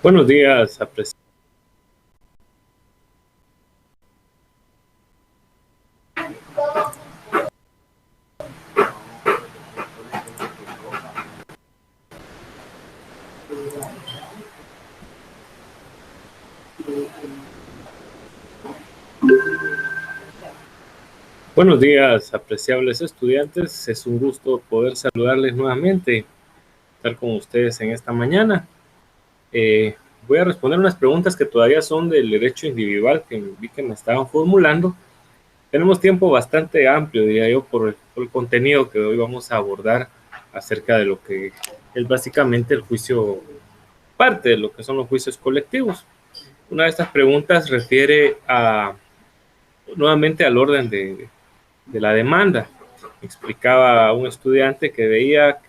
Buenos días, apreciables. Buenos días, apreciables estudiantes. Es un gusto poder saludarles nuevamente, estar con ustedes en esta mañana. Voy a responder unas preguntas que todavía son del derecho individual que vi que me estaban formulando. Tenemos tiempo bastante amplio, diría yo, por el contenido que hoy vamos a abordar acerca de lo que es básicamente el juicio, parte de lo que son los juicios colectivos. Una de estas preguntas refiere nuevamente al orden de la demanda. Explicaba a un estudiante que veía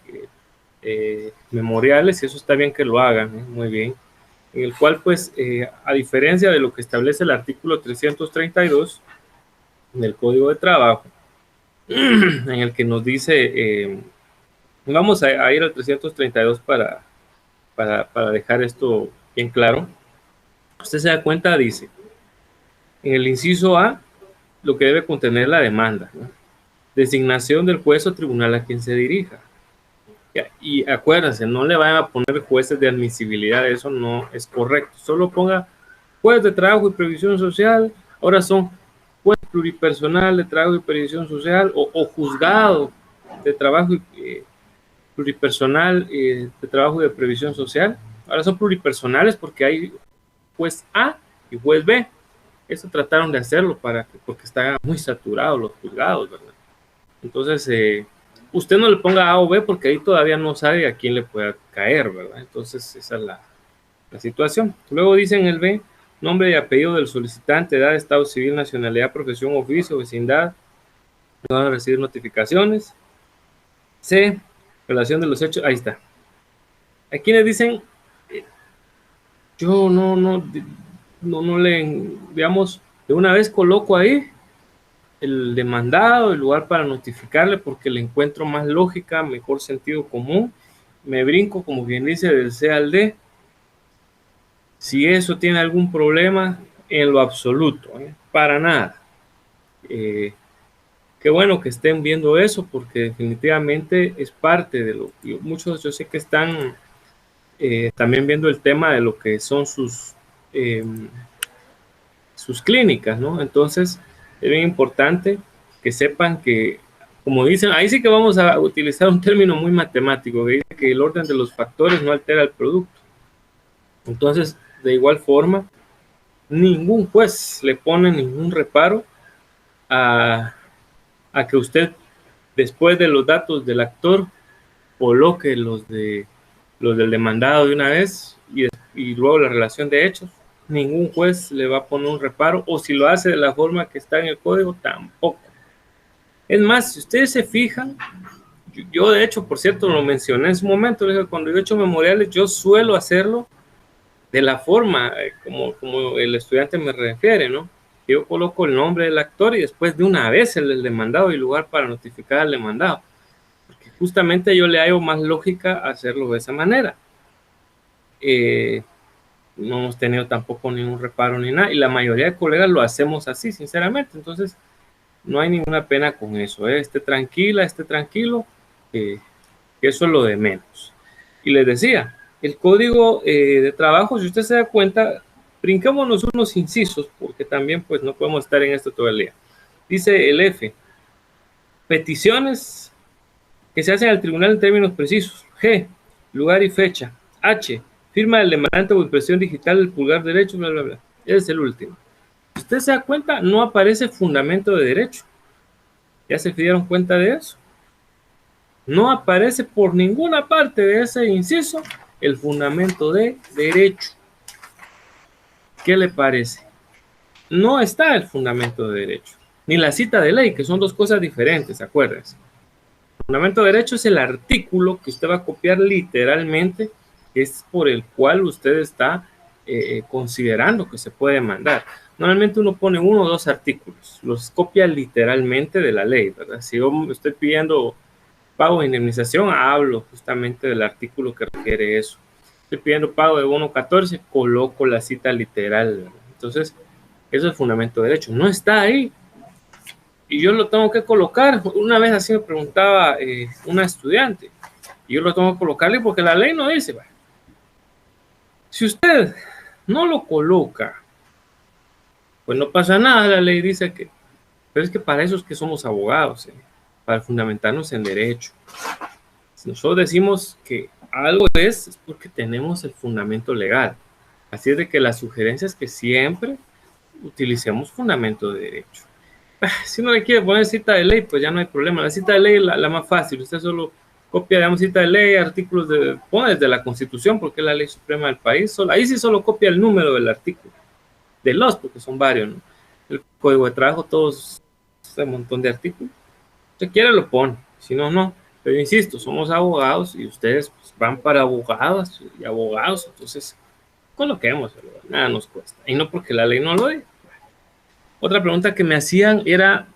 memoriales, y eso está bien que lo hagan, muy bien, en el cual pues a diferencia de lo que establece el artículo 332 del Código de Trabajo, en el que nos dice, vamos a ir al 332 para dejar esto bien claro. Usted se da cuenta, dice, en el inciso A, lo que debe contener la demanda, ¿no? Designación del juez o tribunal a quien se dirija. Y acuérdense, no le vayan a poner jueces de admisibilidad, eso no es correcto. Solo ponga juez de trabajo y previsión social, ahora son juez pluripersonal de trabajo y previsión social, o juzgado de trabajo y pluripersonal de trabajo y de previsión social. Ahora son pluripersonales porque hay juez A y juez B. Eso trataron de hacerlo porque están muy saturados los juzgados, ¿verdad? Entonces, usted no le ponga A o B porque ahí todavía no sabe a quién le pueda caer, ¿verdad? Entonces, esa es la situación. Luego dicen el B, nombre y apellido del solicitante, edad, estado civil, nacionalidad, profesión, oficio, vecindad, no van a recibir notificaciones. C, relación de los hechos, ahí está. Hay quienes dicen, yo no le, digamos, de una vez coloco ahí el demandado, el lugar para notificarle porque le encuentro más lógica, mejor sentido común. Me brinco, como quien dice, del C al D. Si eso tiene algún problema, en lo absoluto, para nada. Qué bueno que estén viendo eso porque definitivamente es parte de lo que muchos yo sé que están también viendo el tema de lo que son sus clínicas, ¿no? Entonces, es bien importante que sepan que, como dicen, ahí sí que vamos a utilizar un término muy matemático, que dice que el orden de los factores no altera el producto. Entonces, de igual forma, ningún juez le pone ningún reparo a que usted, después de los datos del actor, coloque los del demandado de una vez y luego la relación de hechos. Ningún juez le va a poner un reparo, o si lo hace de la forma que está en el código, tampoco. Es más, si ustedes se fijan, yo de hecho, por cierto, lo mencioné en su momento, cuando yo he hecho memoriales, yo suelo hacerlo de la forma como el estudiante me refiere, ¿no? Yo coloco el nombre del actor y después de una vez el del demandado y lugar para notificar al demandado. Porque justamente yo le hallo más lógica hacerlo de esa manera. No hemos tenido tampoco ningún reparo ni nada, y la mayoría de colegas lo hacemos así, sinceramente. Entonces, no hay ninguna pena con eso, esté tranquila, esté tranquilo, eso es lo de menos. Y les decía, el código de trabajo, si usted se da cuenta, brinquémonos unos incisos, porque también pues no podemos estar en esto todo el día. Dice el F, peticiones que se hacen al tribunal en términos precisos. G, lugar y fecha. H, firma del demandante o impresión digital del pulgar derecho, bla, bla, bla. Ese es el último. Si usted se da cuenta, no aparece fundamento de derecho. ¿Ya se dieron cuenta de eso? No aparece por ninguna parte de ese inciso el fundamento de derecho. ¿Qué le parece? No está el fundamento de derecho, ni la cita de ley, que son dos cosas diferentes, acuérdense. El fundamento de derecho es el artículo que usted va a copiar literalmente, que es por el cual usted está considerando que se puede mandar. Normalmente uno pone uno o dos artículos, los copia literalmente de la ley, ¿verdad? Si yo estoy pidiendo pago de indemnización, hablo justamente del artículo que requiere eso. estoy pidiendo pago de bono 14, coloco la cita literal, ¿verdad? Entonces, eso es fundamento de derecho. No está ahí y yo lo tengo que colocar. Una vez así me preguntaba una estudiante, y yo lo tengo que colocarle porque la ley no dice, ¿va? Si usted no lo coloca, pues no pasa nada. La ley dice que, pero es que para eso es que somos abogados, para fundamentarnos en derecho. Si nosotros decimos que algo es porque tenemos el fundamento legal. Así es de que la sugerencia es que siempre utilicemos fundamento de derecho. Si no le quiere poner cita de ley, pues ya no hay problema. La cita de ley es la más fácil. Usted solo copia, digamos, cita de ley, artículos pone desde la Constitución, porque es la ley suprema del país. Ahí sí solo copia el número del artículo, de los, porque son varios, ¿no? El Código de Trabajo, todos, un montón de artículos. Si quiere lo pone, si no, no. Pero insisto, somos abogados y ustedes pues, van para abogados y abogados, entonces coloquemos, nada nos cuesta. Y no porque la ley no lo diga. Otra pregunta que me hacían era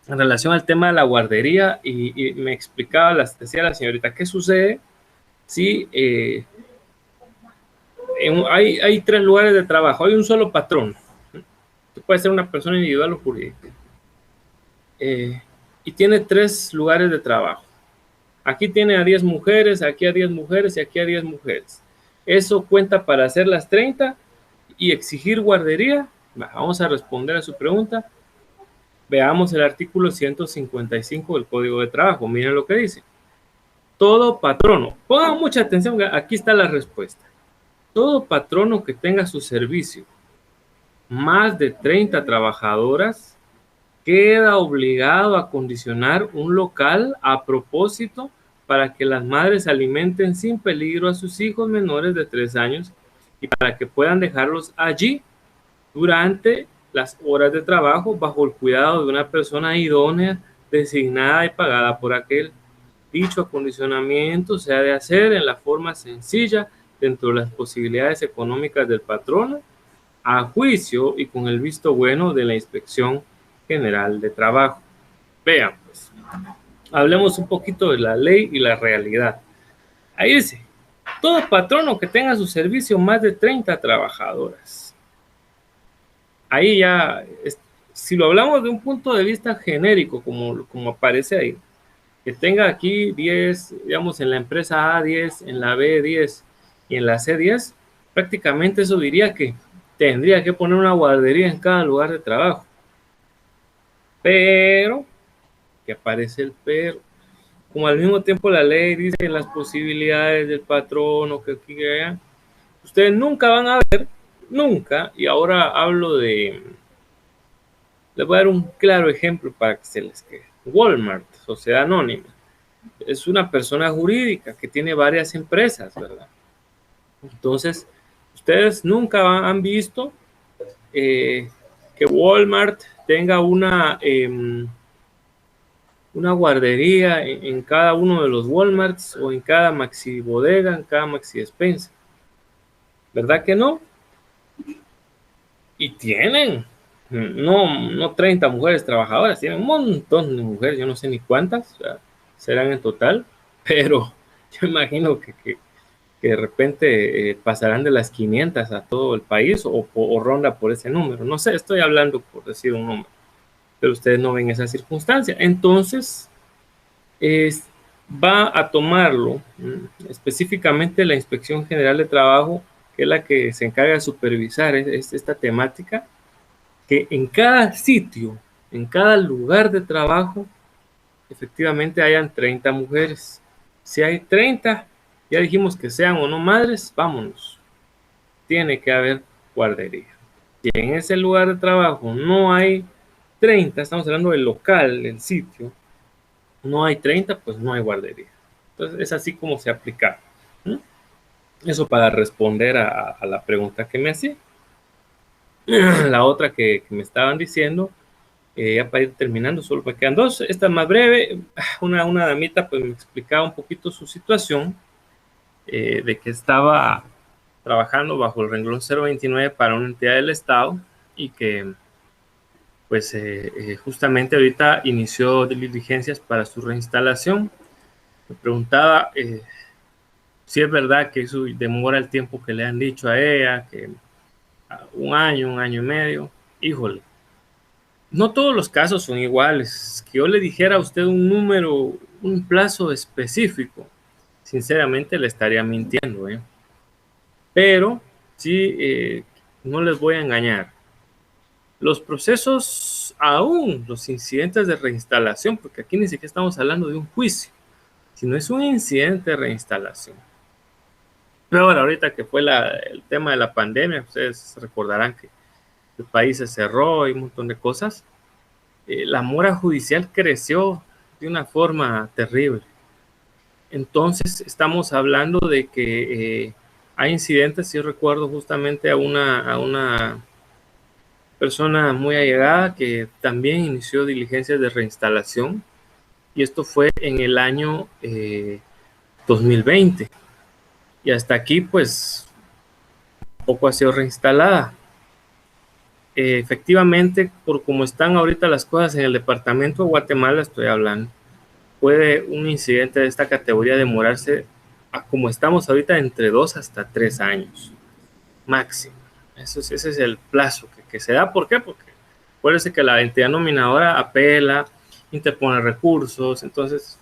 en relación al tema de la guardería y me explicaba, decía la señorita, ¿qué sucede si hay 3 lugares de trabajo? Hay un solo patrón, puede ser una persona individual o jurídica, y tiene 3 lugares de trabajo. Aquí tiene a 10 mujeres, aquí a 10 mujeres y aquí a 10 mujeres. ¿Eso cuenta para hacer las 30 y exigir guardería? Vamos a responder a su pregunta. Veamos el artículo 155 del Código de Trabajo. Miren lo que dice. Todo patrono, pongan mucha atención, aquí está la respuesta. Todo patrono que tenga su servicio más de 30 trabajadoras queda obligado a condicionar un local a propósito para que las madres alimenten sin peligro a sus hijos menores de 3 años y para que puedan dejarlos allí durante las horas de trabajo bajo el cuidado de una persona idónea, designada y pagada por aquel. Dicho acondicionamiento se ha de hacer en la forma sencilla dentro de las posibilidades económicas del patrono, a juicio y con el visto bueno de la Inspección General de Trabajo. Vean, pues, hablemos un poquito de la ley y la realidad. Ahí dice, todo patrono que tenga a su servicio más de 30 trabajadoras. Ahí ya, si lo hablamos de un punto de vista genérico, como aparece ahí, que tenga aquí 10, digamos, en la empresa A 10, en la B 10 y en la C 10, prácticamente eso diría que tendría que poner una guardería en cada lugar de trabajo. Pero, que aparece el pero, como al mismo tiempo la ley dice las posibilidades del patrón o que aquí que allá, ustedes nunca van a ver, nunca, y ahora hablo de, les voy a dar un claro ejemplo para que se les quede. Walmart, sociedad anónima, es una persona jurídica que tiene varias empresas, ¿verdad? Entonces, ustedes nunca han visto que Walmart tenga una guardería en cada uno de los Walmarts o en cada maxi bodega, en cada maxi despensa. ¿Verdad que no? Y tienen, no 30 mujeres trabajadoras, tienen un montón de mujeres, yo no sé ni cuántas, o sea, serán en total, pero yo imagino que de repente pasarán de las 500 a todo el país o ronda por ese número. No sé, estoy hablando por decir un número, pero ustedes no ven esa circunstancia. Entonces, va a tomarlo específicamente la Inspección General de Trabajo, que es la que se encarga de supervisar esta temática, que en cada sitio, en cada lugar de trabajo, efectivamente hayan 30 mujeres. Si hay 30, ya dijimos que sean o no madres, vámonos. Tiene que haber guardería. Si en ese lugar de trabajo no hay 30, estamos hablando del local, del sitio, no hay 30, pues no hay guardería. Entonces es así como se aplica. Eso para responder a la pregunta que me hacía. La otra que me estaban diciendo, ya para ir terminando, solo me quedan 2. Esta es más breve. Una damita pues me explicaba un poquito su situación, de que estaba trabajando bajo el renglón 029 para una entidad del Estado y que pues justamente ahorita inició diligencias para su reinstalación. Me preguntaba Si es verdad que eso demora el tiempo que le han dicho a ella, que un año y medio, híjole, no todos los casos son iguales. Que yo le dijera a usted un número, un plazo específico, sinceramente le estaría mintiendo, ¿eh? Pero sí, no les voy a engañar. Los procesos, aún los incidentes de reinstalación, porque aquí ni siquiera estamos hablando de un juicio, sino es un incidente de reinstalación. Peor ahorita que fue el tema de la pandemia, ustedes recordarán que el país se cerró y un montón de cosas. La mora judicial creció de una forma terrible. Entonces estamos hablando de que hay incidentes. Yo recuerdo justamente a una persona muy allegada que también inició diligencias de reinstalación, y esto fue en el año 2020, y hasta aquí pues poco ha sido reinstalada. Efectivamente, por cómo están ahorita las cosas en el departamento de Guatemala, estoy hablando, puede un incidente de esta categoría demorarse, a como estamos ahorita, entre 2 hasta 3 años máximo. Ese es el plazo que se da. ¿Por qué? Porque acuérdense que la entidad nominadora apela, interpone recursos, entonces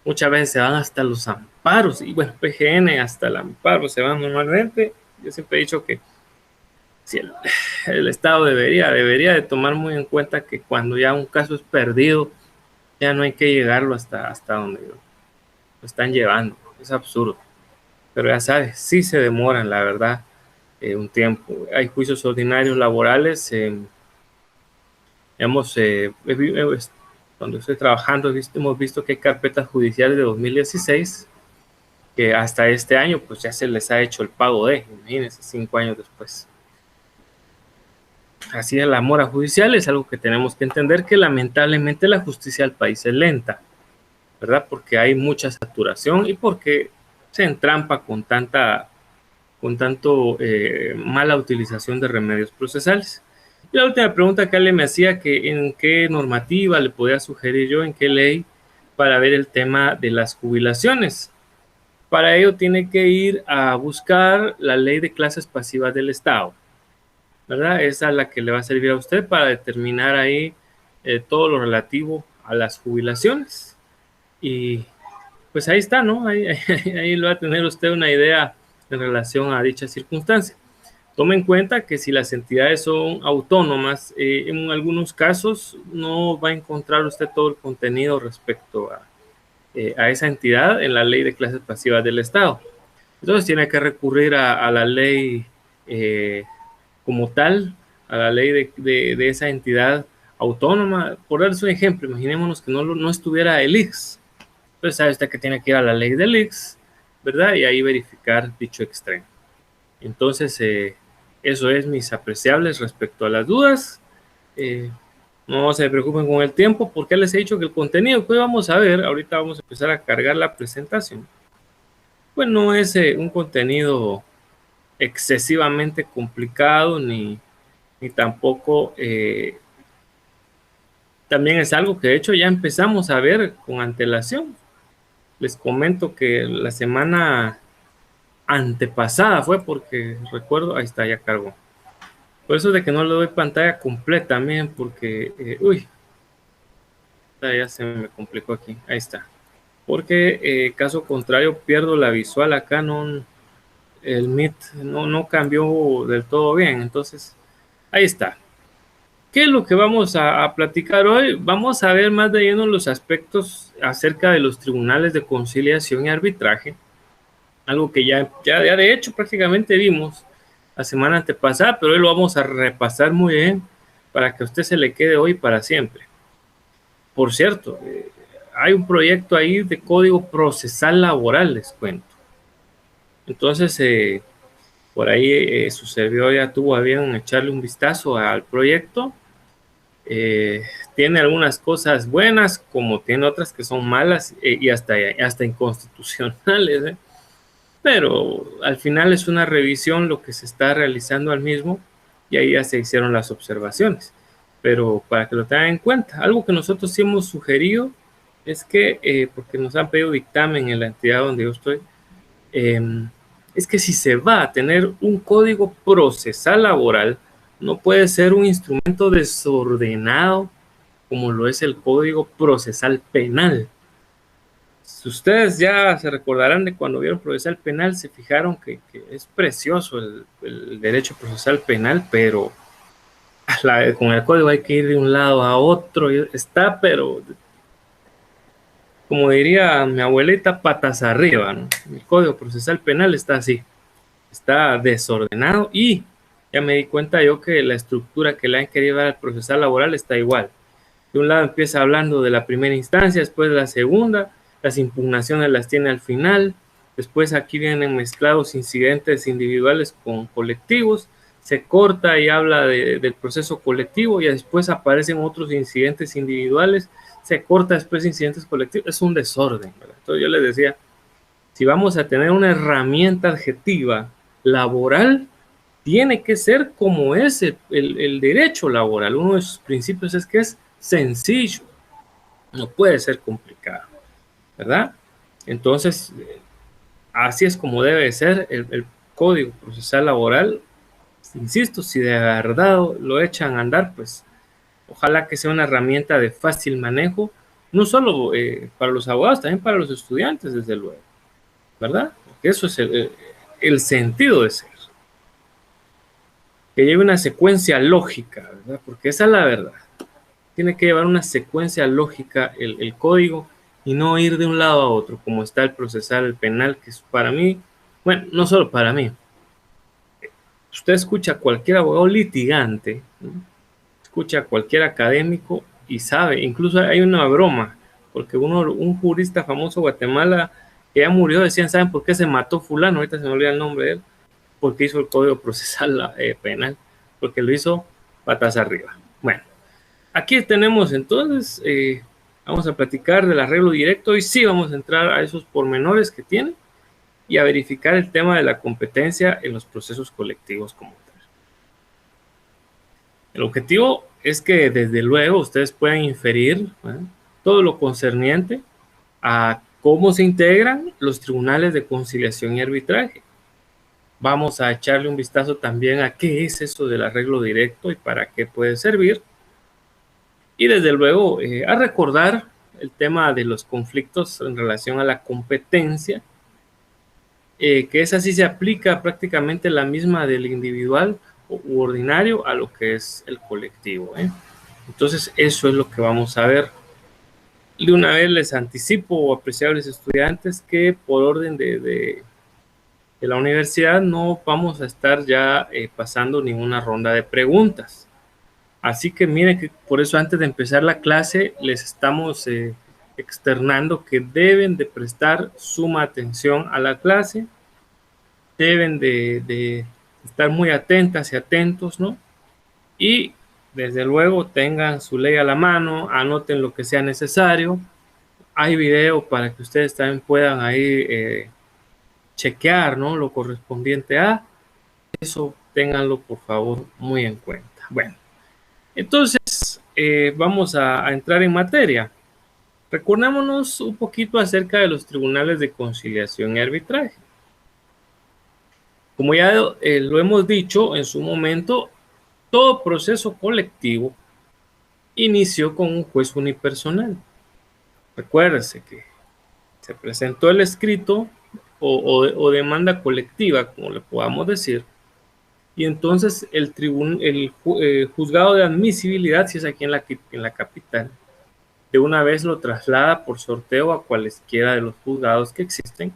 muchas veces se van hasta los amparos, y bueno, PGN hasta el amparo se van normalmente. Yo siempre he dicho que si el Estado debería de tomar muy en cuenta que cuando ya un caso es perdido, ya no hay que llegarlo hasta donde lo están llevando. Es absurdo. Pero ya sabes, sí se demoran, la verdad, un tiempo. Hay juicios ordinarios laborales. Cuando estoy trabajando, hemos visto que hay carpetas judiciales de 2016 que hasta este año pues ya se les ha hecho el pago imagínense, 5 años después. Así es la mora judicial, es algo que tenemos que entender, que lamentablemente la justicia del país es lenta, ¿verdad? Porque hay mucha saturación y porque se entrampa con tanto mala utilización de remedios procesales. Y la última pregunta que Ale me hacía, que en qué normativa le podía sugerir yo, en qué ley, para ver el tema de las jubilaciones. Para ello tiene que ir a buscar la ley de clases pasivas del Estado, ¿verdad? Esa es la que le va a servir a usted para determinar ahí todo lo relativo a las jubilaciones. Y pues ahí está, ¿no? Ahí lo va a tener usted una idea en relación a dicha circunstancia. Tome en cuenta que si las entidades son autónomas, en algunos casos no va a encontrar usted todo el contenido respecto a esa entidad en la ley de clases pasivas del Estado. Entonces tiene que recurrir a la ley como tal, a la ley de esa entidad autónoma. Por darles un ejemplo, imaginémonos que no estuviera el IX. Entonces sabe usted que tiene que ir a la ley del IX, ¿verdad? Y ahí verificar dicho extremo. Entonces, eso es, mis apreciables, respecto a las dudas. No se preocupen con el tiempo, porque les he dicho que el contenido que hoy vamos a ver, ahorita vamos a empezar a cargar la presentación, pues no es un contenido excesivamente complicado, ni tampoco también es algo que de hecho ya empezamos a ver con antelación. Les comento que la semana antepasada fue, porque recuerdo, ahí está, ya cargó. Por eso de que no le doy pantalla completa también, porque, ya se me complicó aquí, ahí está. Porque caso contrario pierdo la visual acá, el Meet no cambió del todo bien. Entonces, ahí está. ¿Qué es lo que vamos a platicar hoy? Vamos a ver más de lleno los aspectos acerca de los tribunales de conciliación y arbitraje, algo que ya de hecho prácticamente vimos la semana antepasada, pero hoy lo vamos a repasar muy bien para que a usted se le quede hoy para siempre. Por cierto, hay un proyecto ahí de código procesal laboral, les cuento. Entonces, por ahí su servidor ya tuvo a bien echarle un vistazo al proyecto. Tiene algunas cosas buenas, como tiene otras que son malas y hasta inconstitucionales, pero al final es una revisión lo que se está realizando al mismo, y ahí ya se hicieron las observaciones. Pero para que lo tengan en cuenta, algo que nosotros sí hemos sugerido es que, porque nos han pedido dictamen en la entidad donde yo estoy, es que si se va a tener un código procesal laboral, no puede ser un instrumento desordenado como lo es el Código Procesal Penal. Si ustedes ya se recordarán de cuando vieron procesal penal, se fijaron que es precioso el derecho procesal penal, pero con el código hay que ir de un lado a otro. Está, pero como diría mi abuelita, patas arriba, ¿no? El código procesal penal está así, está desordenado, y ya me di cuenta yo que la estructura que le han querido dar al procesal laboral está igual. De un lado empieza hablando de la primera instancia, después de la segunda, las impugnaciones las tiene al final, después aquí vienen mezclados incidentes individuales con colectivos, se corta y habla del proceso colectivo, y después aparecen otros incidentes individuales, se corta después incidentes colectivos. Es un desorden, ¿verdad? Entonces yo les decía, si vamos a tener una herramienta adjetiva laboral, tiene que ser como es el derecho laboral. Uno de sus principios es que es sencillo, no puede ser complicado, ¿verdad? Entonces, así es como debe ser el Código Procesal Laboral. Insisto, si de verdad lo echan a andar, pues ojalá que sea una herramienta de fácil manejo, no solo para los abogados, también para los estudiantes, desde luego, ¿verdad? Porque eso es el sentido de ser. Que lleve una secuencia lógica, ¿verdad? Porque esa es la verdad. Tiene que llevar una secuencia lógica el código, y no ir de un lado a otro, como está el procesal, el penal, que es para mí, bueno, no solo para mí. Usted escucha a cualquier abogado litigante, ¿no? Escucha a cualquier académico y sabe, incluso hay una broma, porque un jurista famoso de Guatemala que ya murió, decían, ¿saben por qué se mató fulano? Ahorita se me olvida el nombre de él, porque hizo el código procesal penal, porque lo hizo patas arriba. Bueno, aquí tenemos entonces, vamos a platicar del arreglo directo, y sí vamos a entrar a esos pormenores que tiene y a verificar el tema de la competencia en los procesos colectivos como tal. El objetivo es que desde luego ustedes puedan inferir, ¿eh?, todo lo concerniente a cómo se integran los tribunales de conciliación y arbitraje. Vamos a echarle un vistazo también a qué es eso del arreglo directo y para qué puede servir. Y desde luego a recordar el tema de los conflictos en relación a la competencia, que esa sí se aplica prácticamente la misma del individual u ordinario a lo que es el colectivo, ¿eh? Entonces eso es lo que vamos a ver. De una vez les anticipo, apreciables estudiantes, que por orden de la universidad no vamos a estar ya pasando ninguna ronda de preguntas. Así que miren que por eso antes de empezar la clase les estamos externando que deben de prestar suma atención a la clase, deben de estar muy atentas y atentos, ¿no? Y desde luego tengan su ley a la mano, anoten lo que sea necesario. Hay video para que ustedes también puedan ahí chequear, ¿no?, lo correspondiente a eso. Ténganlo por favor muy en cuenta. Bueno, entonces vamos a entrar en materia. Recordémonos un poquito acerca de los tribunales de conciliación y arbitraje. Como ya lo hemos dicho en su momento, todo proceso colectivo inició con un juez unipersonal. Recuérdese que se presentó el escrito o demanda colectiva, como le podamos decir, y entonces el juzgado de admisibilidad, si es aquí en la capital, de una vez lo traslada por sorteo a cualesquiera de los juzgados que existen.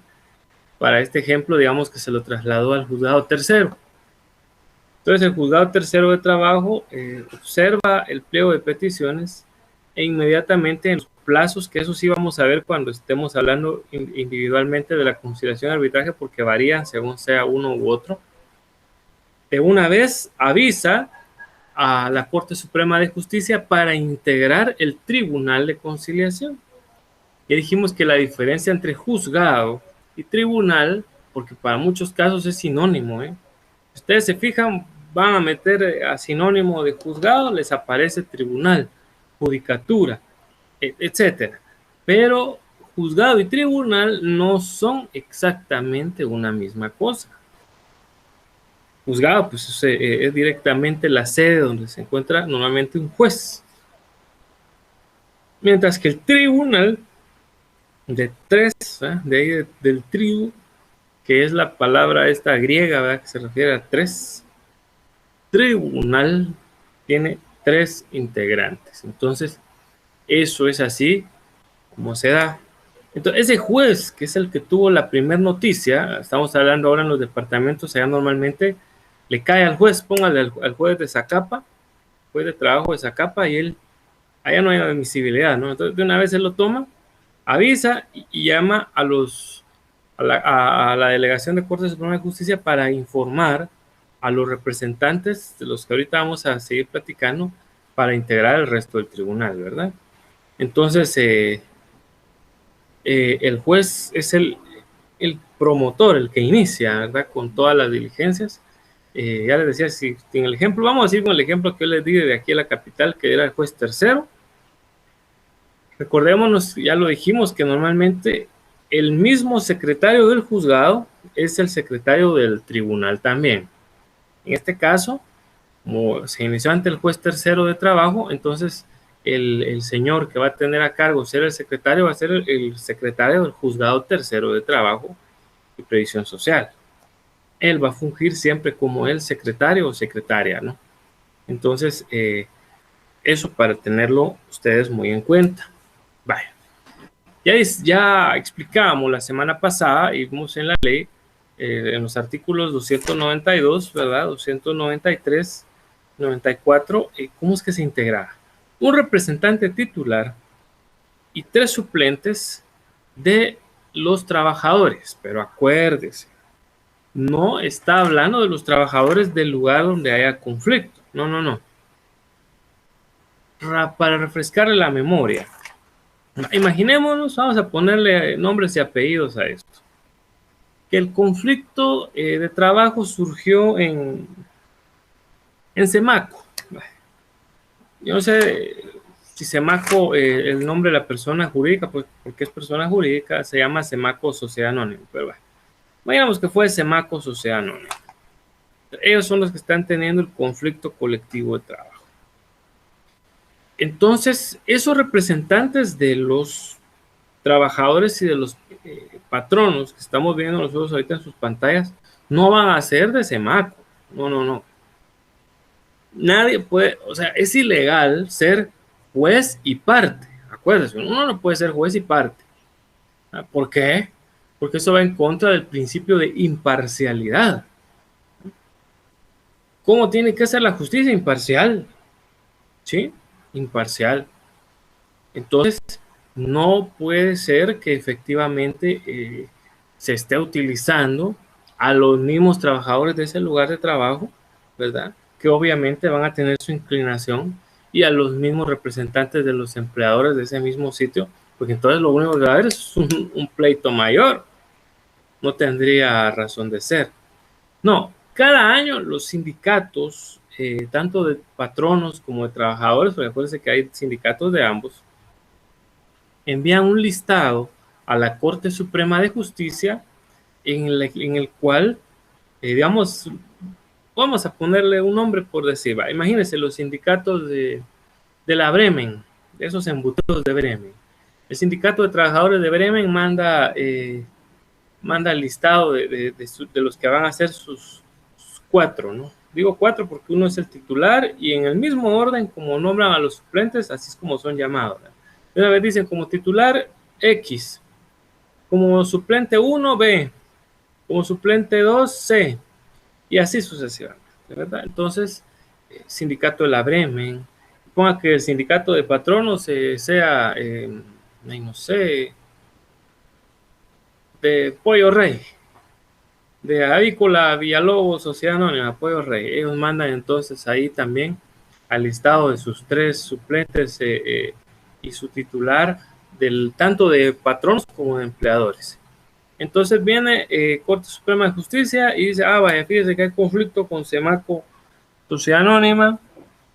Para este ejemplo, digamos que se lo trasladó al juzgado tercero. Entonces el juzgado tercero de trabajo observa el pliego de peticiones, e inmediatamente en los plazos, que eso sí vamos a ver cuando estemos hablando individualmente de la conciliación y arbitraje, porque varían según sea uno u otro, de una vez avisa a la Corte Suprema de Justicia para integrar el Tribunal de Conciliación. Y dijimos que la diferencia entre juzgado y tribunal, porque para muchos casos es sinónimo, ¿eh? Ustedes se fijan, van a meter a sinónimo de juzgado, les aparece tribunal, judicatura, etcétera. Pero juzgado y tribunal no son exactamente una misma cosa. Juzgado, pues es directamente la sede donde se encuentra normalmente un juez. Mientras que el tribunal de tres, de ahí del tribu, que es la palabra esta griega, ¿verdad? Que se refiere a tres. Tribunal tiene tres integrantes. Entonces, eso es así como se da. Entonces, ese juez, que es el que tuvo la primera noticia, estamos hablando ahora en los departamentos, allá normalmente le cae al juez, póngale al juez de Zacapa, juez de trabajo de Zacapa, y él, allá no hay admisibilidad, ¿no? Entonces, de una vez él lo toma, avisa y llama a la Delegación de Corte Suprema de Justicia para informar a los representantes de los que ahorita vamos a seguir platicando para integrar el resto del tribunal, ¿verdad? Entonces, el juez es el promotor, el que inicia, ¿verdad? Con todas las diligencias. Ya les decía, si en el ejemplo, vamos a decir con el ejemplo que yo les di de aquí a la capital, que era el juez tercero. Recordémonos, ya lo dijimos, que normalmente el mismo secretario del juzgado es el secretario del tribunal también. En este caso, como se inició ante el juez tercero de trabajo, entonces el señor que va a tener a cargo ser el secretario va a ser el secretario del juzgado tercero de trabajo y previsión social. Él va a fungir siempre como el secretario o secretaria, ¿no? Entonces, eso para tenerlo ustedes muy en cuenta. Vaya. Ya explicábamos la semana pasada y vimos en la ley, en los artículos 292, ¿verdad? 293, 94, ¿cómo es que se integra? Un representante titular y tres suplentes de los trabajadores, pero acuérdese, no está hablando de los trabajadores del lugar donde haya conflicto, no. Para refrescarle la memoria, imaginémonos, vamos a ponerle nombres y apellidos a esto, que el conflicto de trabajo surgió en Semaco. Yo no sé si Semaco, el nombre de la persona jurídica, pues porque es persona jurídica, se llama Semaco Sociedad Anónima, pero bueno, imaginemos que fue Semaco Sociedad Anónima. Ellos son los que están teniendo el conflicto colectivo de trabajo. Entonces, esos representantes de los trabajadores y de los patronos que estamos viendo nosotros ahorita en sus pantallas no van a ser de Semaco. No. Nadie puede, o sea, es ilegal ser juez y parte. Acuérdense, uno no puede ser juez y parte. ¿Por qué? Porque eso va en contra del principio de imparcialidad. ¿Cómo tiene que ser la justicia? Imparcial. ¿Sí? Imparcial. Entonces, no puede ser que efectivamente se esté utilizando a los mismos trabajadores de ese lugar de trabajo, ¿verdad? Que obviamente van a tener su inclinación, y a los mismos representantes de los empleadores de ese mismo sitio, porque entonces lo único que va a haber es un pleito mayor. No tendría razón de ser. No, cada año los sindicatos, tanto de patronos como de trabajadores, porque acuérdense que hay sindicatos de ambos, envían un listado a la Corte Suprema de Justicia en el cual, digamos, vamos a ponerle un nombre por decir, imagínense los sindicatos de la Bremen, de esos embutidos de Bremen. El sindicato de trabajadores de Bremen manda el listado de los que van a ser sus cuatro, ¿no? Digo cuatro porque uno es el titular y en el mismo orden como nombran a los suplentes, así es como son llamados, ¿verdad? Una vez dicen como titular X, como suplente 1 B, como suplente 2 C, y así sucesivamente, ¿verdad? Entonces, sindicato de la Bremen, ponga que el sindicato de patronos sea, no sé, de Pollo Rey, de Avícola Villalobos, Sociedad Anónima, Pollo Rey. Ellos mandan entonces ahí también al listado de sus tres suplentes y su titular, tanto de patronos como de empleadores. Entonces viene Corte Suprema de Justicia y dice, vaya, fíjese que hay conflicto con Semaco Sociedad Anónima,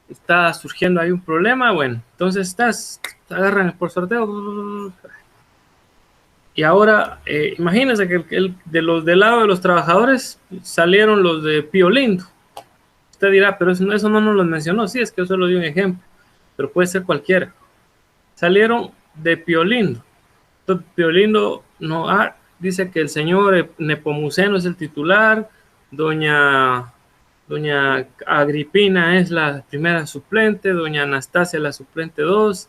está surgiendo ahí un problema. Bueno, entonces agarran por sorteo Y ahora, imagínense que de los del lado de los trabajadores salieron los de Pío Lindo. Usted dirá, pero eso no nos lo mencionó. Sí, es que yo solo di un ejemplo, pero puede ser cualquiera. Salieron de Pío Lindo. Entonces, Pío Lindo no, dice que el señor Nepomuceno es el titular, doña Agripina es la primera suplente, doña Anastasia la suplente 2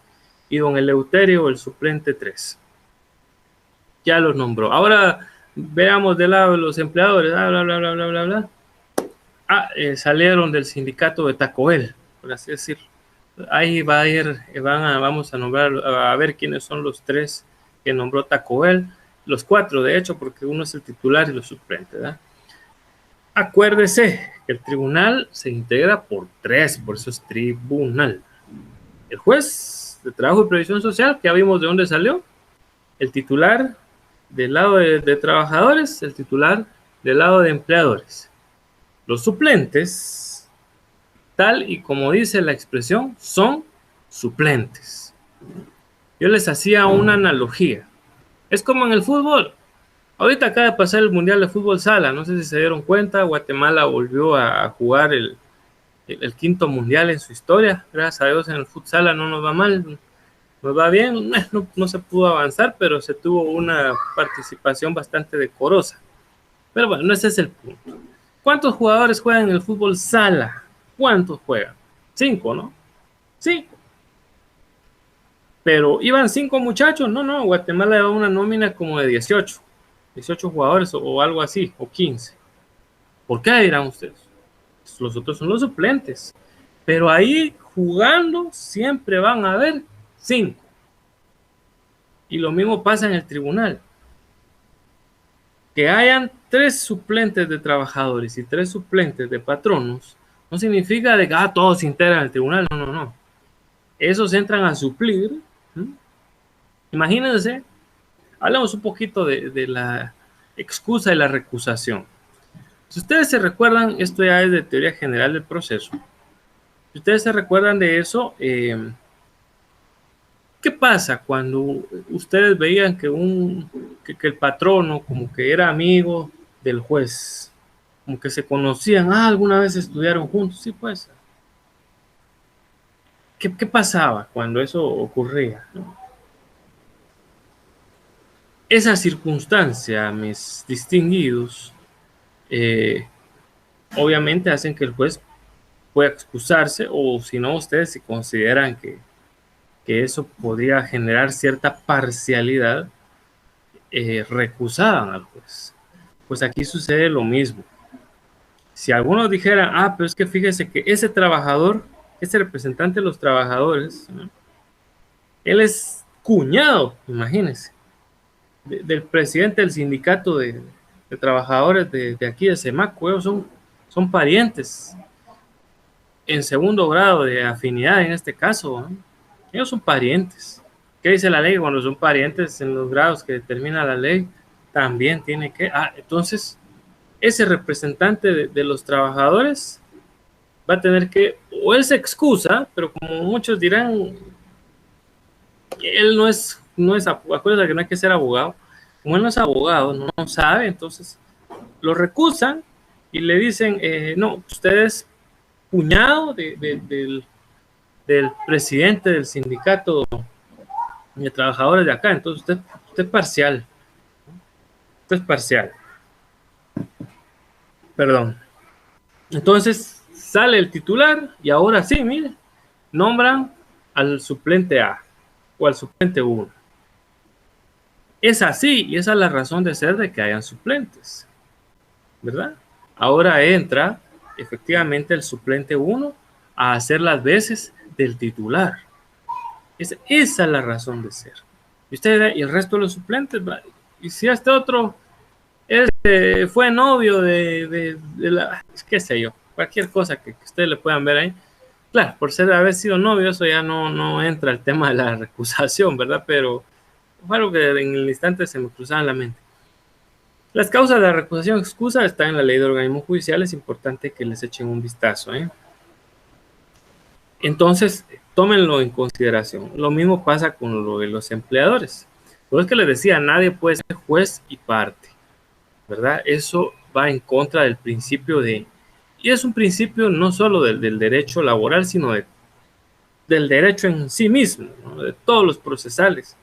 y don Eleuterio el suplente 3. Ya los nombró. Ahora veamos del lado de los empleadores. Bla, bla, bla, bla, bla, bla. Salieron del sindicato de Taco Bell, por así decirlo. Ahí va a ir, vamos a nombrar, a ver quiénes son los 3 que nombró Taco Bell. Los 4, de hecho, porque uno es el titular y los suplentes, ¿verdad? Acuérdese que el tribunal se integra por 3, por eso es tribunal. El juez de trabajo y previsión social, que ya vimos de dónde salió. El titular del lado de trabajadores, el titular del lado de empleadores. Los suplentes, tal y como dice la expresión, son suplentes. Yo les hacía una analogía. Es como en el fútbol. Ahorita acaba de pasar el Mundial de Fútbol Sala. No sé si se dieron cuenta, Guatemala volvió a jugar el 5º Mundial en su historia. Gracias a Dios en el Fútbol Sala no nos va mal. Nos va bien, no se pudo avanzar, pero se tuvo una participación bastante decorosa. Pero bueno, ese es el punto. ¿Cuántos jugadores juegan en el fútbol sala? ¿Cuántos juegan? 5, ¿no? 5. Pero ¿iban 5 muchachos? No, Guatemala lleva una nómina como de 18 jugadores o algo así, o 15. ¿Por qué dirán ustedes? Los otros son los suplentes. Pero ahí jugando siempre van a haber 5. Y lo mismo pasa en el tribunal. Que hayan 3 suplentes de trabajadores y 3 suplentes de patronos, no significa de que todos se integran al tribunal. No. Esos entran a suplir. Imagínense, hablamos un poquito de la excusa y la recusación. Si ustedes se recuerdan, esto ya es de teoría general del proceso. Si ustedes se recuerdan de eso, ¿qué pasa cuando ustedes veían que el patrono como que era amigo del juez? Como que se conocían, alguna vez estudiaron juntos, sí pues. ¿Qué pasaba cuando eso ocurría? Esa circunstancia, mis distinguidos, obviamente hacen que el juez pueda excusarse, o si no, ustedes si consideran que eso podría generar cierta parcialidad, recusaban al juez. Pues aquí sucede lo mismo. Si algunos dijeran, pero es que fíjese que ese trabajador, ese representante de los trabajadores, ¿no? Él es cuñado, imagínense, del presidente del sindicato de trabajadores de aquí de Semaco. Ellos son parientes en segundo grado de afinidad en este caso, ¿no? Ellos son parientes. ¿Qué dice la ley? Cuando son parientes en los grados que determina la ley, también tiene que... entonces, ese representante de los trabajadores va a tener que... O él se excusa, pero como muchos dirán, él no es acuérdate que no hay que ser abogado. Como él no es abogado, no sabe, entonces lo recusan y le dicen, no, usted es cuñado del presidente del sindicato de trabajadores de acá, entonces usted es parcial. Usted es parcial. Perdón. Entonces sale el titular y ahora sí, mire, nombran al suplente A o al suplente 1. Es así y esa es la razón de ser de que hayan suplentes, ¿verdad? Ahora entra efectivamente el suplente 1 a hacer las veces del titular. Esa es la razón de ser. Y usted y el resto de los suplentes, y si este otro fue novio de la, qué sé yo, cualquier cosa que ustedes le puedan ver ahí, claro, por haber sido novio, eso ya no entra el tema de la recusación, ¿verdad? Pero fue algo que en el instante se me cruzaba en la mente. Las causas de la recusación excusa están en la ley de organismos judiciales, es importante que les echen un vistazo, ¿eh? Entonces, tómenlo en consideración. Lo mismo pasa con lo de los empleadores. Por eso que les decía, nadie puede ser juez y parte, ¿verdad? Eso va en contra del principio de, y es un principio no solo del derecho laboral, sino del derecho en sí mismo, ¿no? De todos los procesales.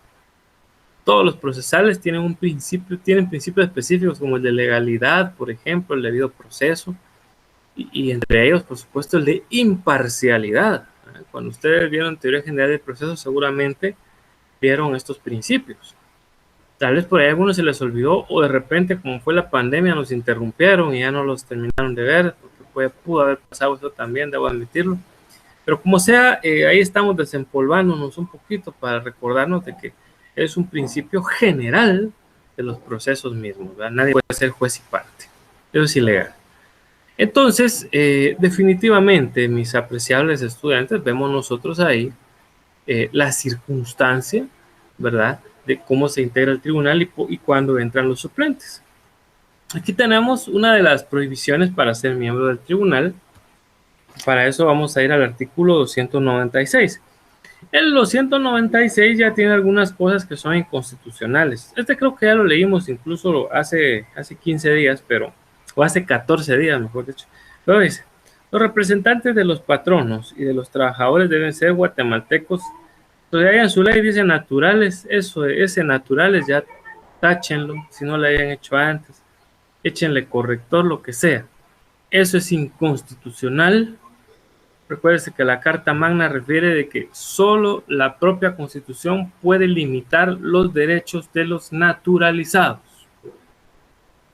Todos los procesales tienen un principio, tienen principios específicos como el de legalidad, por ejemplo, el debido proceso, y entre ellos, por supuesto, el de imparcialidad. Cuando ustedes vieron teoría general del proceso, seguramente vieron estos principios. Tal vez por ahí a algunos se les olvidó o de repente, como fue la pandemia, nos interrumpieron y ya no los terminaron de ver, porque pudo haber pasado eso también, debo admitirlo. Pero como sea, ahí estamos desempolvándonos un poquito para recordarnos de que es un principio general de los procesos mismos, ¿verdad? Nadie puede ser juez y parte. Eso es ilegal. Entonces, definitivamente, mis apreciables estudiantes, vemos nosotros ahí la circunstancia, ¿verdad?, de cómo se integra el tribunal y cuándo entran los suplentes. Aquí tenemos una de las prohibiciones para ser miembro del tribunal. Para eso vamos a ir al artículo 296. El 296 ya tiene algunas cosas que son inconstitucionales. Este creo que ya lo leímos incluso hace 15 días, o hace 14 días, mejor dicho. Pero dice, los representantes de los patronos y de los trabajadores deben ser guatemaltecos. Entonces ahí en su ley dice naturales, eso, ese naturales ya táchenlo, si no lo hayan hecho antes, échenle corrector, lo que sea. Eso es inconstitucional. Recuérdese que la Carta Magna refiere de que solo la propia Constitución puede limitar los derechos de los naturalizados.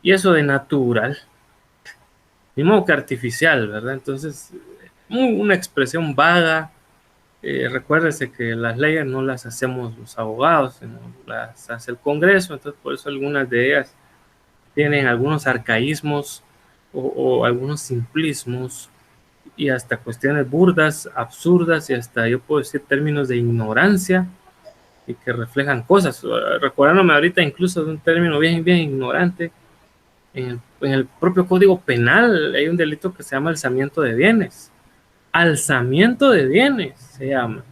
Y eso de natural, ni modo que artificial, ¿verdad? Entonces, una expresión vaga. Recuérdese que las leyes no las hacemos los abogados, sino las hace el Congreso, entonces por eso algunas de ellas tienen algunos arcaísmos o algunos simplismos y hasta cuestiones burdas, absurdas y hasta yo puedo decir términos de ignorancia y que reflejan cosas. Recordándome ahorita incluso de un término bien ignorante, en el propio Código Penal hay un delito que se llama alzamiento de bienes. Alzamiento de bienes se llama.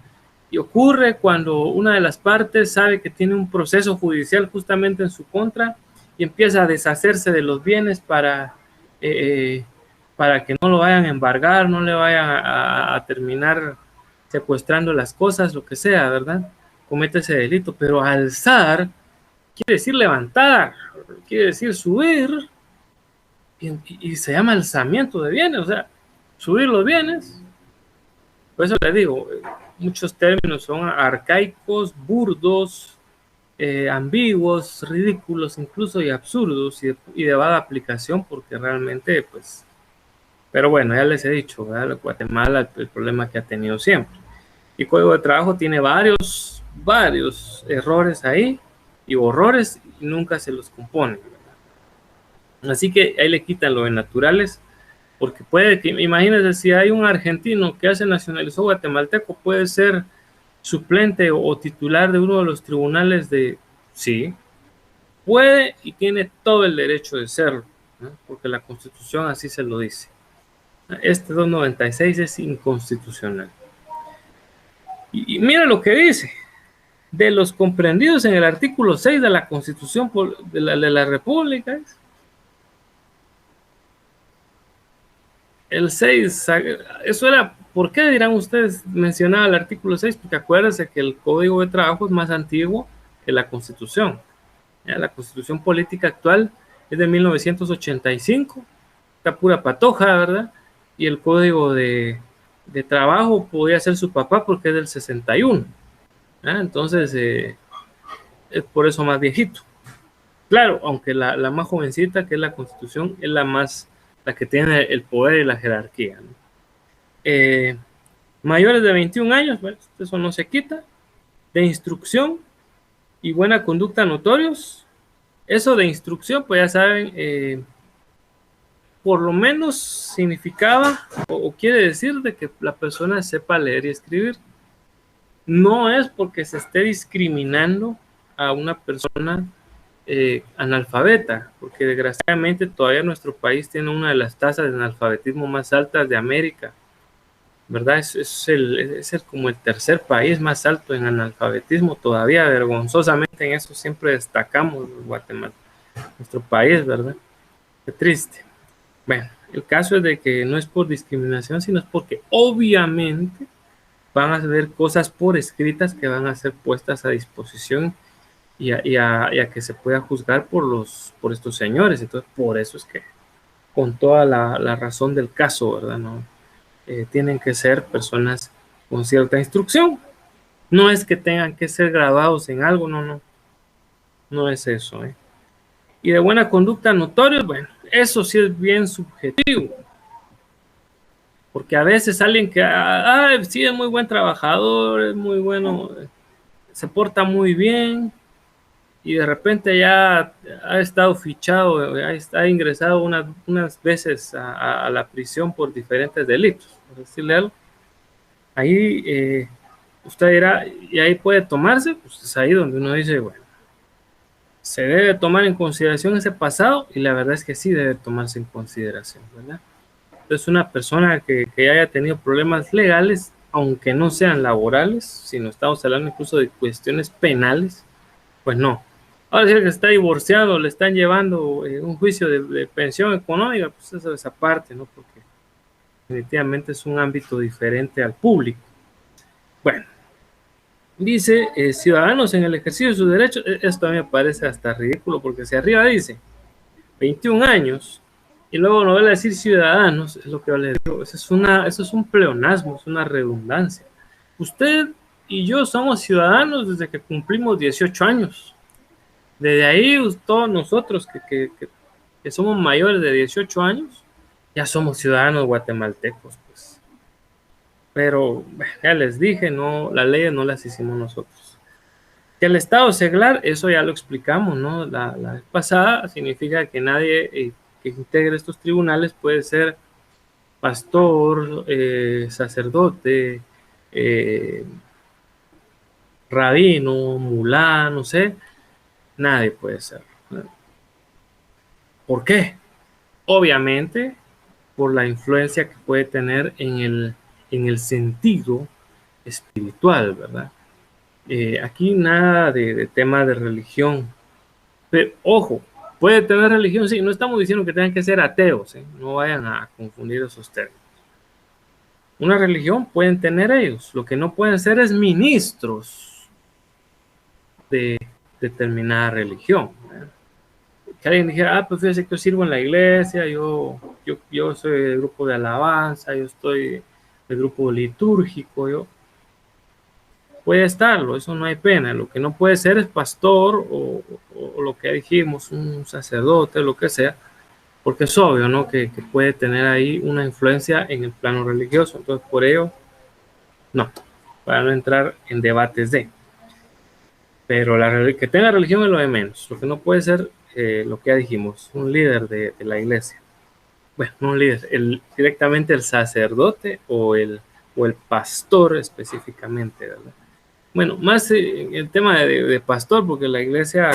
Y ocurre cuando una de las partes sabe que tiene un proceso judicial justamente en su contra y empieza a deshacerse de los bienes para que no lo vayan a embargar, no le vayan a terminar secuestrando las cosas, lo que sea, ¿verdad? Comete ese delito. Pero alzar quiere decir levantar, quiere decir subir, y se llama alzamiento de bienes, o sea, subir los bienes. Por eso le digo, muchos términos son arcaicos, burdos, ambiguos, ridículos incluso y absurdos y de vaga aplicación porque realmente pues, pero bueno, ya les he dicho, ¿verdad? Guatemala el problema que ha tenido siempre. Y Código de Trabajo tiene varios errores ahí y horrores y nunca se los compone. Así que ahí le quitan lo de naturales, porque puede que, imagínense, si hay un argentino que se nacionalizó guatemalteco, puede ser suplente o titular de uno de los tribunales de... Sí, puede y tiene todo el derecho de serlo, ¿no? Porque la Constitución así se lo dice. Este 296 es inconstitucional. Y mira lo que dice. De los comprendidos en el artículo 6 de la Constitución de la República, el 6, eso era, ¿por qué dirán ustedes mencionaba el artículo 6? Porque acuérdense que el Código de Trabajo es más antiguo que la Constitución. ¿Ya? La Constitución política actual es de 1985, está pura patoja, ¿verdad? Y el Código de Trabajo podría ser su papá porque es del 61. ¿Ya? Entonces, es por eso más viejito. Claro, aunque la más jovencita, que es la Constitución, es la que tiene el poder y la jerarquía, ¿no? Mayores de 21 años, bueno, eso no se quita, de instrucción y buena conducta notorios. Eso de instrucción, pues ya saben, por lo menos significaba o quiere decir de que la persona sepa leer y escribir. No es porque se esté discriminando a una persona analfabeta, porque desgraciadamente todavía nuestro país tiene una de las tasas de analfabetismo más altas de América. ¿verdad? Como el tercer país más alto en analfabetismo, todavía vergonzosamente en eso siempre destacamos Guatemala, nuestro país, ¿verdad? Qué triste. Bueno, el caso es de que no es por discriminación, sino es porque obviamente van a ver cosas por escritas que van a ser puestas a disposición y a que se pueda juzgar por estos señores. Entonces, por eso es que con toda la razón del caso, ¿verdad? ¿No? Tienen que ser personas con cierta instrucción. No es que tengan que ser graduados en algo, no, no, no es eso. Y de buena conducta notoria, bueno, eso sí es bien subjetivo, porque a veces alguien que, sí, es muy buen trabajador, es muy bueno, se porta muy bien, y de repente ya ha estado fichado, ha ingresado unas veces a la prisión por diferentes delitos, por decirle algo. Ahí usted dirá, y ahí puede tomarse, pues es ahí donde uno dice, bueno, se debe tomar en consideración ese pasado, y la verdad es que sí debe tomarse en consideración, ¿verdad? Entonces, una persona que haya tenido problemas legales, aunque no sean laborales, sino estamos hablando incluso de cuestiones penales, pues no. Ahora, si el que está divorciado, le están llevando un juicio de pensión económica, pues eso es aparte, ¿no? Porque definitivamente es un ámbito diferente al público. Bueno, dice ciudadanos en el ejercicio de sus derechos. Esto a mí me parece hasta ridículo, porque si arriba dice 21 años y luego no vuelve a decir ciudadanos, es lo que yo le digo. Eso es un pleonasmo, es una redundancia. Usted y yo somos ciudadanos desde que cumplimos 18 años. Desde ahí, todos nosotros que somos mayores de 18 años, ya somos ciudadanos guatemaltecos, pues. Pero ya les dije, no, las leyes no las hicimos nosotros. Que el Estado seglar, eso ya lo explicamos, ¿no? La vez pasada, significa que nadie que integre estos tribunales puede ser pastor, sacerdote, eh, rabino, mulá, no sé, nadie puede ser. ¿Por qué? Obviamente, por la influencia que puede tener en el sentido espiritual, ¿verdad? Aquí nada de tema de religión. Pero, ojo, puede tener religión, sí, no estamos diciendo que tengan que ser ateos, ¿eh? No vayan a confundir esos términos. Una religión pueden tener ellos, lo que no pueden ser es ministros de determinada religión, ¿verdad? Que alguien dijera, pues fíjese que yo sirvo en la iglesia, yo soy del grupo de alabanza, yo estoy del grupo litúrgico, puede estarlo, eso no hay pena. Lo que no puede ser es pastor o lo que dijimos, un sacerdote, lo que sea, porque es obvio, ¿no? Que puede tener ahí una influencia en el plano religioso. Entonces, por ello, no, para no entrar en debates de. Pero que tenga religión es lo de menos. Lo que no puede ser, lo que ya dijimos, un líder de la iglesia. Bueno, no un líder, directamente el sacerdote o el pastor específicamente, ¿verdad? Bueno, más el tema de pastor, porque la iglesia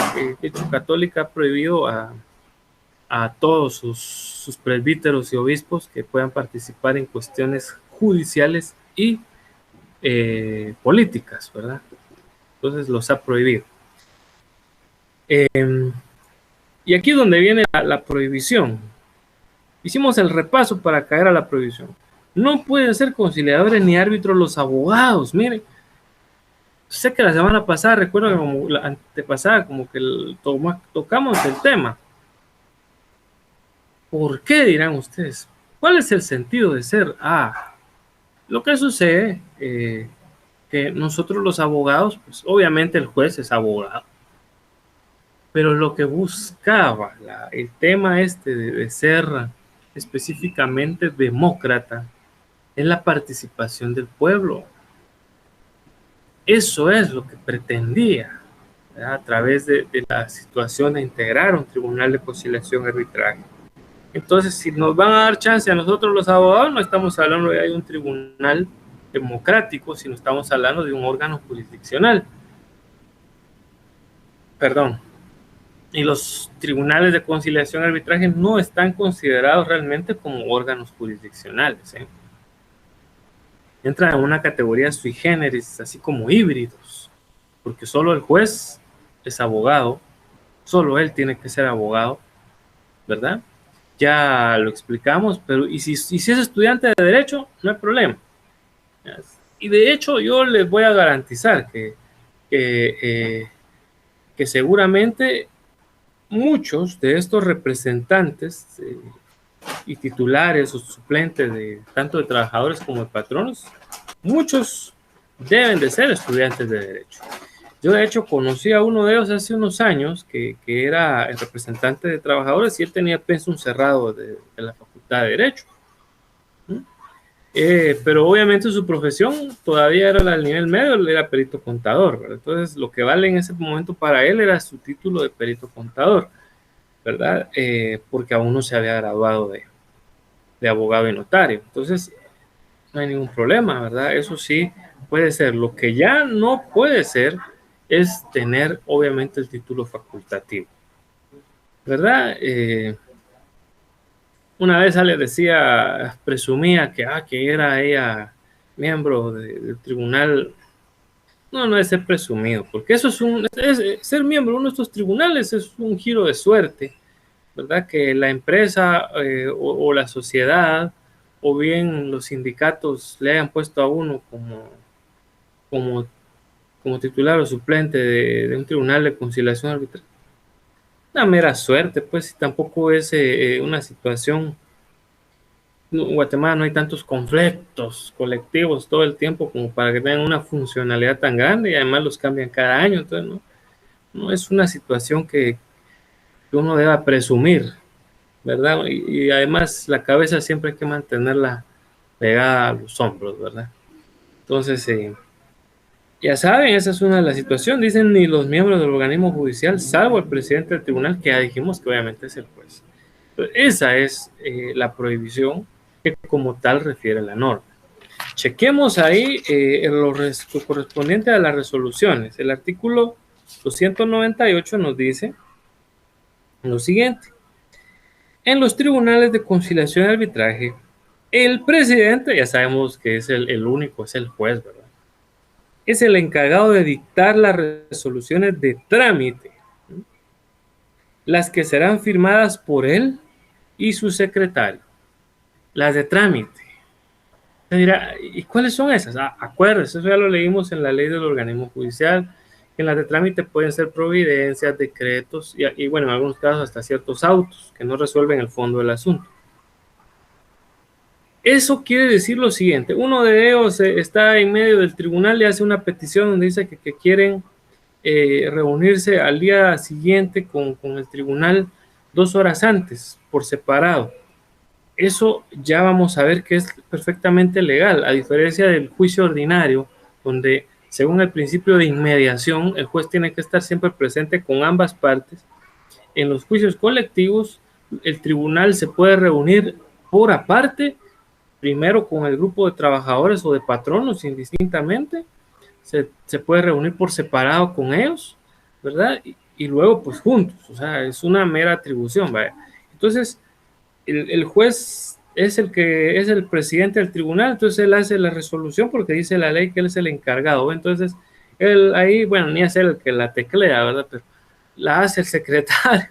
católica ha prohibido a todos sus presbíteros y obispos que puedan participar en cuestiones judiciales y políticas, ¿verdad? Entonces los ha prohibido. Y aquí es donde viene la prohibición. Hicimos el repaso para caer a la prohibición. No pueden ser conciliadores ni árbitros los abogados. Miren, sé que la semana pasada, recuerdo como la antepasada, como que tocamos el tema. ¿Por qué, dirán ustedes? ¿Cuál es el sentido de ser? Lo que sucede que nosotros los abogados, pues obviamente el juez es abogado, pero lo que buscaba el tema de ser específicamente demócrata es la participación del pueblo. Eso es lo que pretendía, ¿verdad? A través de la situación de integrar un tribunal de conciliación y arbitraje. Entonces, si nos van a dar chance a nosotros los abogados, no estamos hablando de un tribunal democrático, sino estamos hablando de un órgano jurisdiccional. Perdón. Y los tribunales de conciliación y arbitraje no están considerados realmente como órganos jurisdiccionales, ¿eh? entran en una categoría sui generis, así como híbridos, porque solo el juez es abogado, solo él tiene que ser abogado, ¿verdad? Ya lo explicamos, pero y si es estudiante de Derecho, no hay problema. Y de hecho yo les voy a garantizar que, eh, que seguramente muchos de estos representantes y titulares o suplentes de tanto de trabajadores como de patronos, muchos deben de ser estudiantes de Derecho. Yo de hecho conocí a uno de ellos hace unos años que era el representante de trabajadores y él tenía pensum cerrado de la Facultad de Derecho. Pero obviamente su profesión todavía era al nivel medio, él era perito contador, ¿verdad? Entonces lo que vale en ese momento para él era su título de perito contador, ¿verdad? Porque aún no se había graduado de abogado y notario. Entonces no hay ningún problema, ¿verdad? Eso sí puede ser. Lo que ya no puede ser es tener obviamente el título facultativo, ¿verdad? Una vez le decía, presumía que era ella miembro del tribunal. No, no es ser presumido, porque eso ser miembro de uno de estos tribunales es un giro de suerte, ¿verdad? Que la empresa o la sociedad o bien los sindicatos le hayan puesto a uno como, como titular o suplente de un tribunal de conciliación arbitral. Una mera suerte, pues, y tampoco es una situación. En Guatemala no hay tantos conflictos colectivos todo el tiempo como para que tengan una funcionalidad tan grande y además los cambian cada año, entonces no es una situación que uno deba presumir, ¿verdad? Y además la cabeza siempre hay que mantenerla pegada a los hombros, ¿verdad? Entonces, ya saben, esa es una de las situaciones, dicen ni los miembros del organismo judicial, salvo el presidente del tribunal, que ya dijimos que obviamente es el juez. Entonces, esa es la prohibición que como tal refiere la norma. Chequemos ahí lo correspondiente a las resoluciones. El artículo 298 nos dice lo siguiente. En los tribunales de conciliación y arbitraje, el presidente, ya sabemos que es el único, es el juez, ¿verdad? Es el encargado de dictar las resoluciones de trámite, las que serán firmadas por él y su secretario. Las de trámite. Se dirá, ¿y cuáles son esas? Acuérdense, eso ya lo leímos en la ley del organismo judicial. En las de trámite pueden ser providencias, decretos y bueno, en algunos casos hasta ciertos autos que no resuelven el fondo del asunto. Eso quiere decir lo siguiente, uno de ellos está en medio del tribunal y hace una petición donde dice que quieren reunirse al día siguiente con el tribunal 2 horas antes, por separado. Eso ya vamos a ver que es perfectamente legal, a diferencia del juicio ordinario, donde según el principio de inmediación, el juez tiene que estar siempre presente con ambas partes. En los juicios colectivos, el tribunal se puede reunir por aparte, primero con el grupo de trabajadores o de patronos indistintamente, se puede reunir por separado con ellos, ¿verdad? Y luego pues juntos, o sea, es una mera atribución, ¿vale? Entonces, el juez es el que es el presidente del tribunal, entonces él hace la resolución porque dice la ley que él es el encargado, entonces él ahí, bueno, ni es el que la teclea, ¿verdad? Pero la hace el secretario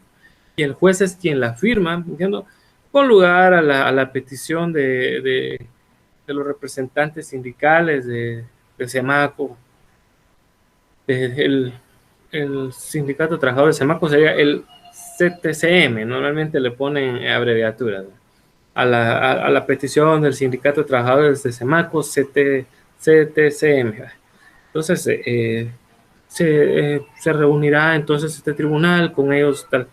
y el juez es quien la firma, ¿entiendo? Con lugar a la petición de los representantes sindicales de SEMACO, el sindicato de trabajadores de SEMACO sería el CTCM, normalmente le ponen abreviaturas, ¿no? A la petición del sindicato de trabajadores de SEMACO, CTCM. Entonces, se reunirá entonces este tribunal con ellos tal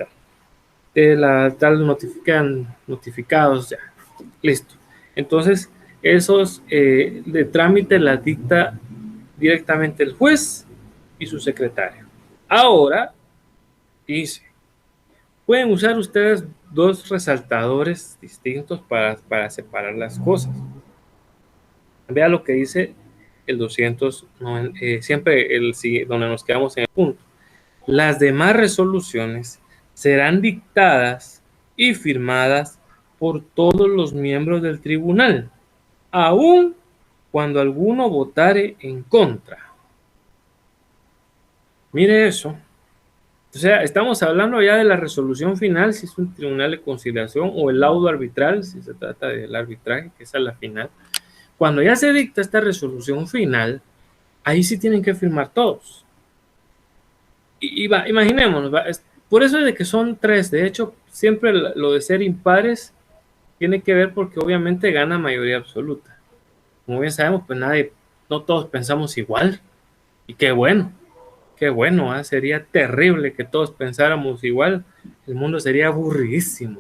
notificados, ya, listo. Entonces, esos de trámite la dicta directamente el juez y su secretario. Ahora, dice, pueden usar ustedes dos resaltadores distintos para separar las cosas. Vea lo que dice el 200, siempre donde nos quedamos en el punto. Las demás resoluciones serán dictadas y firmadas por todos los miembros del tribunal, aun cuando alguno votare en contra. Mire eso. O sea, estamos hablando ya de la resolución final, si es un tribunal de conciliación, o el laudo arbitral, si se trata del arbitraje, que esa es la final. Cuando ya se dicta esta resolución final, ahí sí tienen que firmar todos. Imaginémonos, por eso es de que son tres. De hecho, siempre lo de ser impares tiene que ver porque obviamente gana mayoría absoluta. Como bien sabemos, pues no todos pensamos igual. Y qué bueno, ¿eh? Sería terrible que todos pensáramos igual. El mundo sería aburridísimo,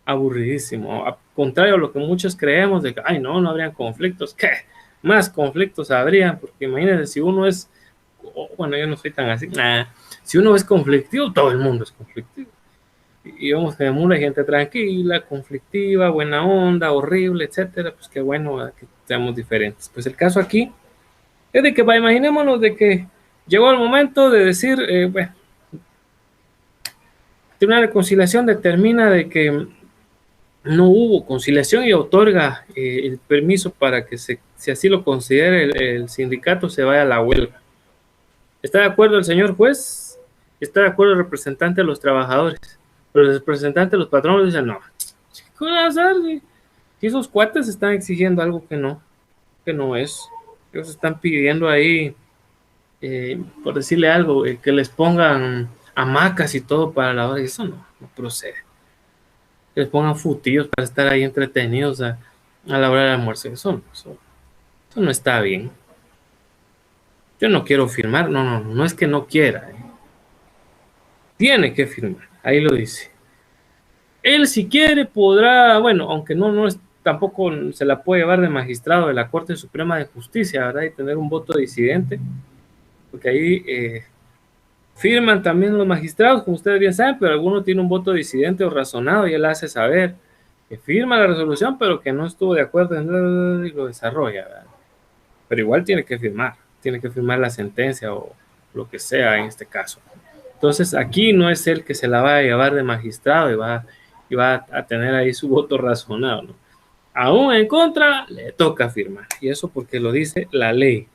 aburridísimo. A contrario a lo que muchos creemos de que, ay, no habrían conflictos. ¿Qué? Más conflictos habría, porque imagínense, si uno es, bueno, yo no soy tan así, si uno es conflictivo, todo el mundo es conflictivo. Y vemos que en el mundo hay gente tranquila, conflictiva, buena onda, horrible, etcétera. Pues qué bueno, ¿verdad? Que seamos diferentes. Pues el caso aquí es de que, imaginémonos de que llegó el momento de decir, bueno, el Tribunal de Conciliación determina de que no hubo conciliación y otorga el permiso para que, si así lo considere el sindicato, se vaya a la huelga. ¿Está de acuerdo el señor juez? ¿Está de acuerdo el representante de los trabajadores? Pero el representante de los patronos dicen, no, ¿qué va a hacer? Si esos cuates están exigiendo algo que no es. Ellos están pidiendo ahí, por decirle algo, que les pongan hamacas y todo para la hora. Y eso no procede. Que les pongan futillos para estar ahí entretenidos a la hora del almuerzo. Eso no está bien. Yo no quiero firmar. No es que no quiera. Tiene que firmar. Ahí lo dice. Él, si quiere, podrá, bueno, aunque no es, tampoco se la puede llevar de magistrado de la Corte Suprema de Justicia, ¿verdad? Y tener un voto disidente, porque ahí firman también los magistrados, como ustedes bien saben, pero alguno tiene un voto disidente o razonado y él hace saber que firma la resolución, pero que no estuvo de acuerdo y lo desarrolla, ¿verdad? Pero igual tiene que firmar la sentencia o lo que sea en este caso. Entonces aquí no es él que se la va a llevar de magistrado y va a tener ahí su voto razonado, ¿no? Aún en contra, le toca firmar. Y eso porque lo dice la ley.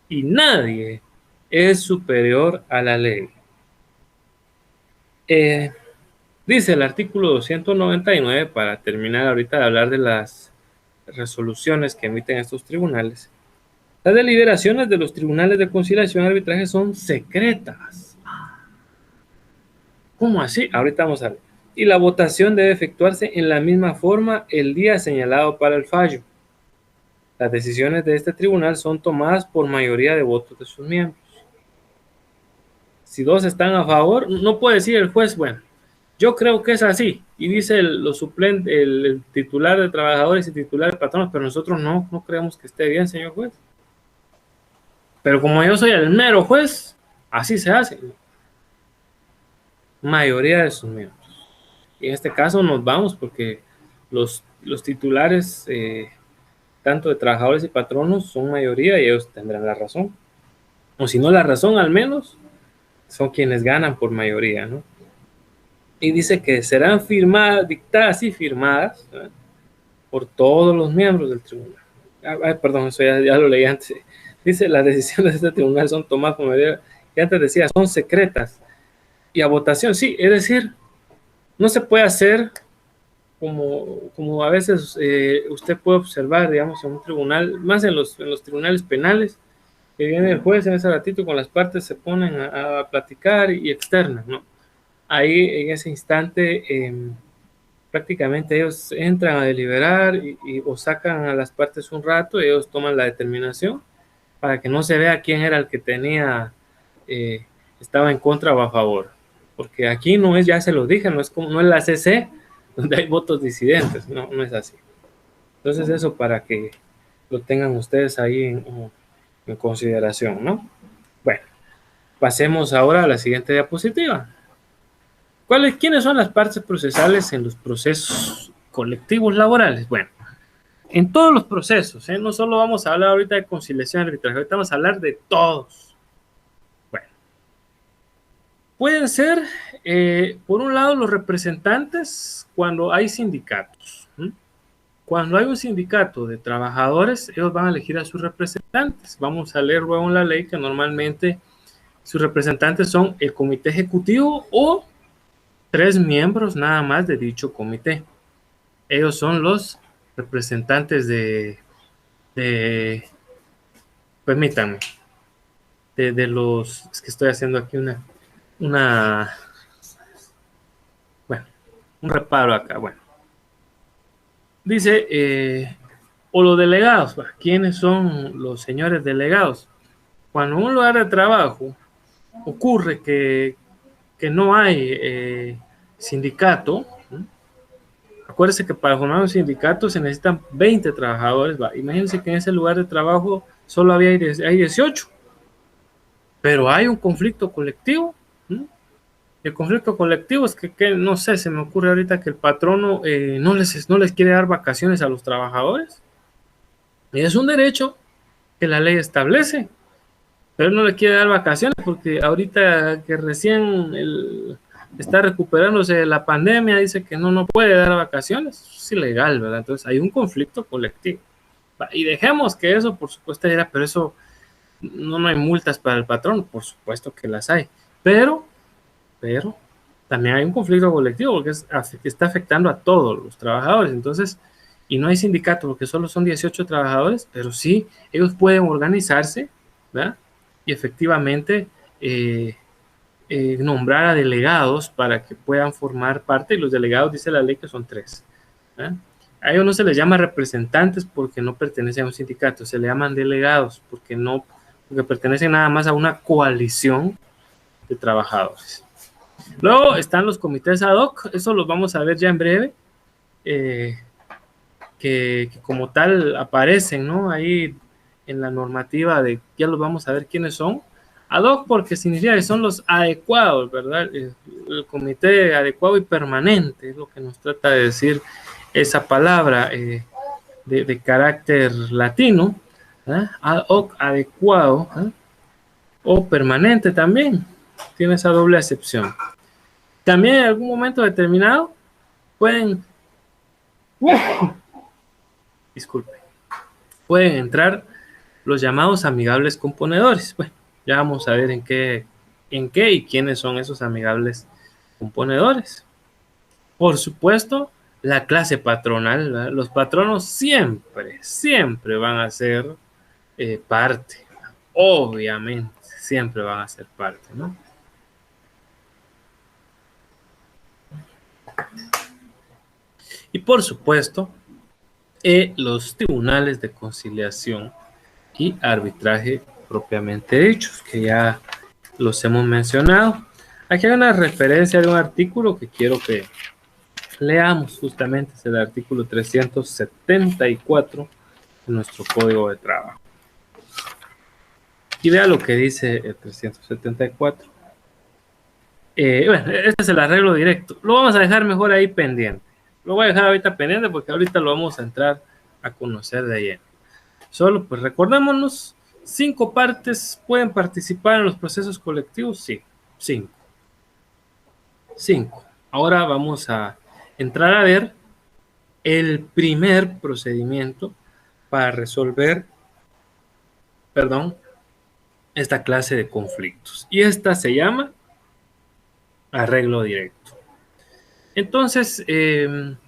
Y nadie es superior a la ley. Dice el artículo 299, para terminar ahorita de hablar de las resoluciones que emiten estos tribunales. Las deliberaciones de los tribunales de conciliación y arbitraje son secretas. ¿Cómo así? Ahorita vamos a ver. Y la votación debe efectuarse en la misma forma el día señalado para el fallo. Las decisiones de este tribunal son tomadas por mayoría de votos de sus miembros. Si dos están a favor, no puede decir el juez, bueno, yo creo que es así. Y dice el titular de trabajadores y titular de patronos, pero nosotros no creemos que esté bien, señor juez. Pero como yo soy el mero juez, así se hace. Mayoría de sus miembros. Y en este caso nos vamos porque los titulares, tanto de trabajadores y patronos, son mayoría y ellos tendrán la razón. O si no la razón, al menos son quienes ganan por mayoría, ¿no? Y dice que serán dictadas y firmadas, ¿verdad?, por todos los miembros del tribunal. Perdón, eso ya lo leí antes. Dice, las decisiones de este tribunal son tomadas por mayoría, que antes decía, son secretas y a votación, sí, es decir, no se puede hacer como a veces usted puede observar, digamos, en un tribunal, más en los tribunales penales, que viene el juez en ese ratito con las partes, se ponen a platicar y externan, ¿no? Ahí en ese instante prácticamente ellos entran a deliberar o sacan a las partes un rato y ellos toman la determinación para que no se vea quién era el que estaba en contra o a favor. Porque aquí no es, ya se lo dije, no es la CC donde hay votos disidentes, no es así. Entonces eso para que lo tengan ustedes ahí en consideración, ¿no? Bueno, pasemos ahora a la siguiente diapositiva. ¿Quiénes son las partes procesales en los procesos colectivos laborales? Bueno, en todos los procesos, no solo vamos a hablar ahorita de conciliación y arbitraje, ahorita vamos a hablar de todos. Bueno, pueden ser, por un lado, los representantes cuando hay sindicatos. Cuando hay un sindicato de trabajadores, ellos van a elegir a sus representantes. Vamos a leer luego en la ley que normalmente sus representantes son el comité ejecutivo o 3 miembros nada más de dicho comité. Ellos son los representantes de permítanme, de los, es que estoy haciendo aquí una, bueno, un reparo acá, bueno. Dice, o los delegados, ¿quiénes son los señores delegados? Cuando en un lugar de trabajo ocurre que no hay sindicato, ¿no? Acuérdense que para formar un sindicato se necesitan 20 trabajadores. Imagínense que en ese lugar de trabajo solo hay 18, pero hay un conflicto colectivo, ¿no? El conflicto colectivo es que, no sé, se me ocurre ahorita que el patrono no les quiere dar vacaciones a los trabajadores. Y es un derecho que la ley establece, pero no le quiere dar vacaciones porque ahorita que recién está recuperándose de la pandemia, dice que no puede dar vacaciones. Es ilegal, ¿verdad? Entonces hay un conflicto colectivo. Y dejemos que eso, por supuesto, era, pero eso no hay multas para el patrón, por supuesto que las hay. Pero también hay un conflicto colectivo porque está afectando a todos los trabajadores. Entonces, y no hay sindicato porque solo son 18 trabajadores, pero sí, ellos pueden organizarse, ¿verdad? Y efectivamente nombrar a delegados para que puedan formar parte, y los delegados dice la ley que son 3. ¿verdad? A ellos no se les llama representantes porque no pertenecen a un sindicato, se le llaman delegados porque pertenecen nada más a una coalición de trabajadores. Luego están los comités ad hoc, eso los vamos a ver ya en breve, que como tal aparecen, ¿no? Ahí en la normativa ya los vamos a ver quiénes son. Ad hoc porque significa que son los adecuados, ¿verdad? El comité adecuado y permanente es lo que nos trata de decir esa palabra de carácter latino, ¿verdad? Ad hoc, adecuado, ¿verdad? O permanente también, tiene esa doble acepción. También en algún momento determinado pueden entrar los llamados amigables componedores. Bueno, ya vamos a ver en qué y quiénes son esos amigables componedores. Por supuesto, la clase patronal, ¿verdad? Los patronos siempre van a ser parte, obviamente, siempre van a ser parte, ¿no? Y por supuesto, los tribunales de conciliación y arbitraje propiamente dichos, que ya los hemos mencionado. Aquí hay una referencia de un artículo que quiero que leamos, justamente es el artículo 374 de nuestro Código de Trabajo. Y vea lo que dice el 374. Bueno, este es el arreglo directo. Lo vamos a dejar mejor ahí pendiente. Lo voy a dejar ahorita pendiente porque ahorita lo vamos a entrar a conocer de lleno. Solo pues recordémonos, 5 partes pueden participar en los procesos colectivos, sí, 5. Ahora vamos a entrar a ver el primer procedimiento para resolver, esta clase de conflictos. Y esta se llama arreglo directo. Entonces, el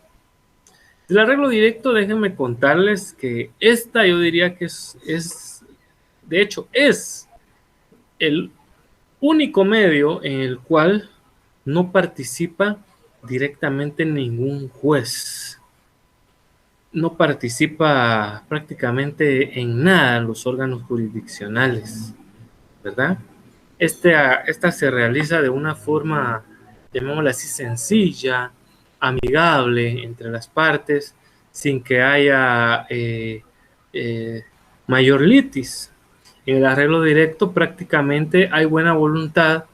arreglo directo, déjenme contarles que esta yo diría que de hecho, es el único medio en el cual no participa directamente ningún juez. No participa prácticamente en nada los órganos jurisdiccionales, ¿verdad? Esta se realiza de una forma, llamémosla así, sencilla, amigable entre las partes, sin que haya mayor litis. En el arreglo directo prácticamente hay buena voluntad,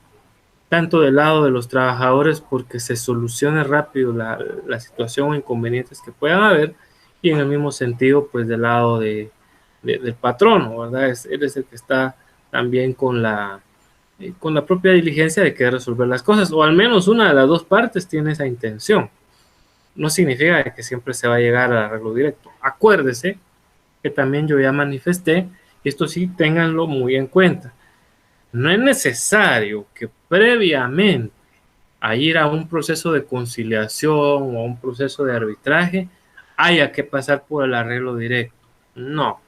tanto del lado de los trabajadores porque se solucione rápido la situación o inconvenientes que puedan haber, y en el mismo sentido, pues del lado del patrono, ¿verdad? Él es el que está también con la propia diligencia de querer resolver las cosas, o al menos una de las dos partes tiene esa intención. no significa que siempre se va a llegar al arreglo directo. Acuérdese que también yo ya manifesté, y esto sí ténganlo muy en cuenta. No es necesario que previamente a ir a un proceso de conciliación o a un proceso de arbitraje haya que pasar por el arreglo directo. No,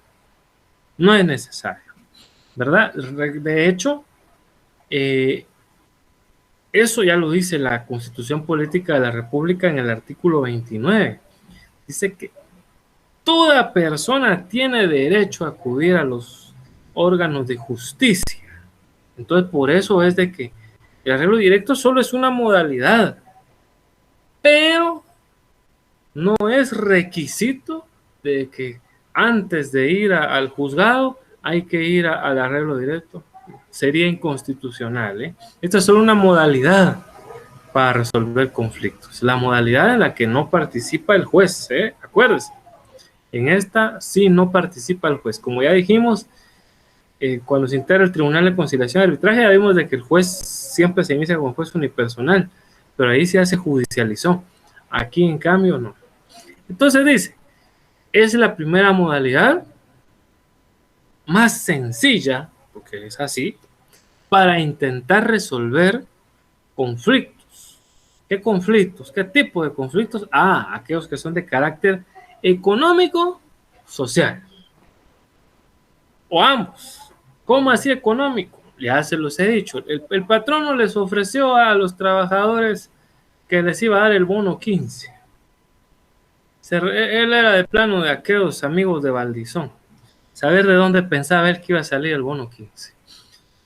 no es necesario, ¿verdad? De hecho, eh, eso ya lo dice la Constitución Política de la República en el artículo 29. Dice que toda persona tiene derecho a acudir a los órganos de justicia. Entonces, por eso es de que el arreglo directo solo es una modalidad, pero no es requisito de que antes de ir al juzgado hay que ir al arreglo directo. Sería inconstitucional, ¿eh? Esta es solo una modalidad para resolver conflictos. La modalidad en la que no participa el juez, ¿eh? Acuérdense. En esta sí no participa el juez. Como ya dijimos, cuando se integra el Tribunal de Conciliación y Arbitraje, ya vimos de que el juez siempre se inicia como juez unipersonal, pero ahí ya se judicializó. Aquí, en cambio, no. Entonces dice, es la primera modalidad más sencilla, porque es así, para intentar resolver conflictos. ¿Qué conflictos? ¿Qué tipo de conflictos? Ah, aquellos que son de carácter económico, social, o ambos. ¿Cómo así económico? Ya se los he dicho. El patrono les ofreció a los trabajadores que les iba a dar el bono 15. Él era de plano de aquellos amigos de Valdizón. Saber de dónde pensaba él que iba a salir el bono 15.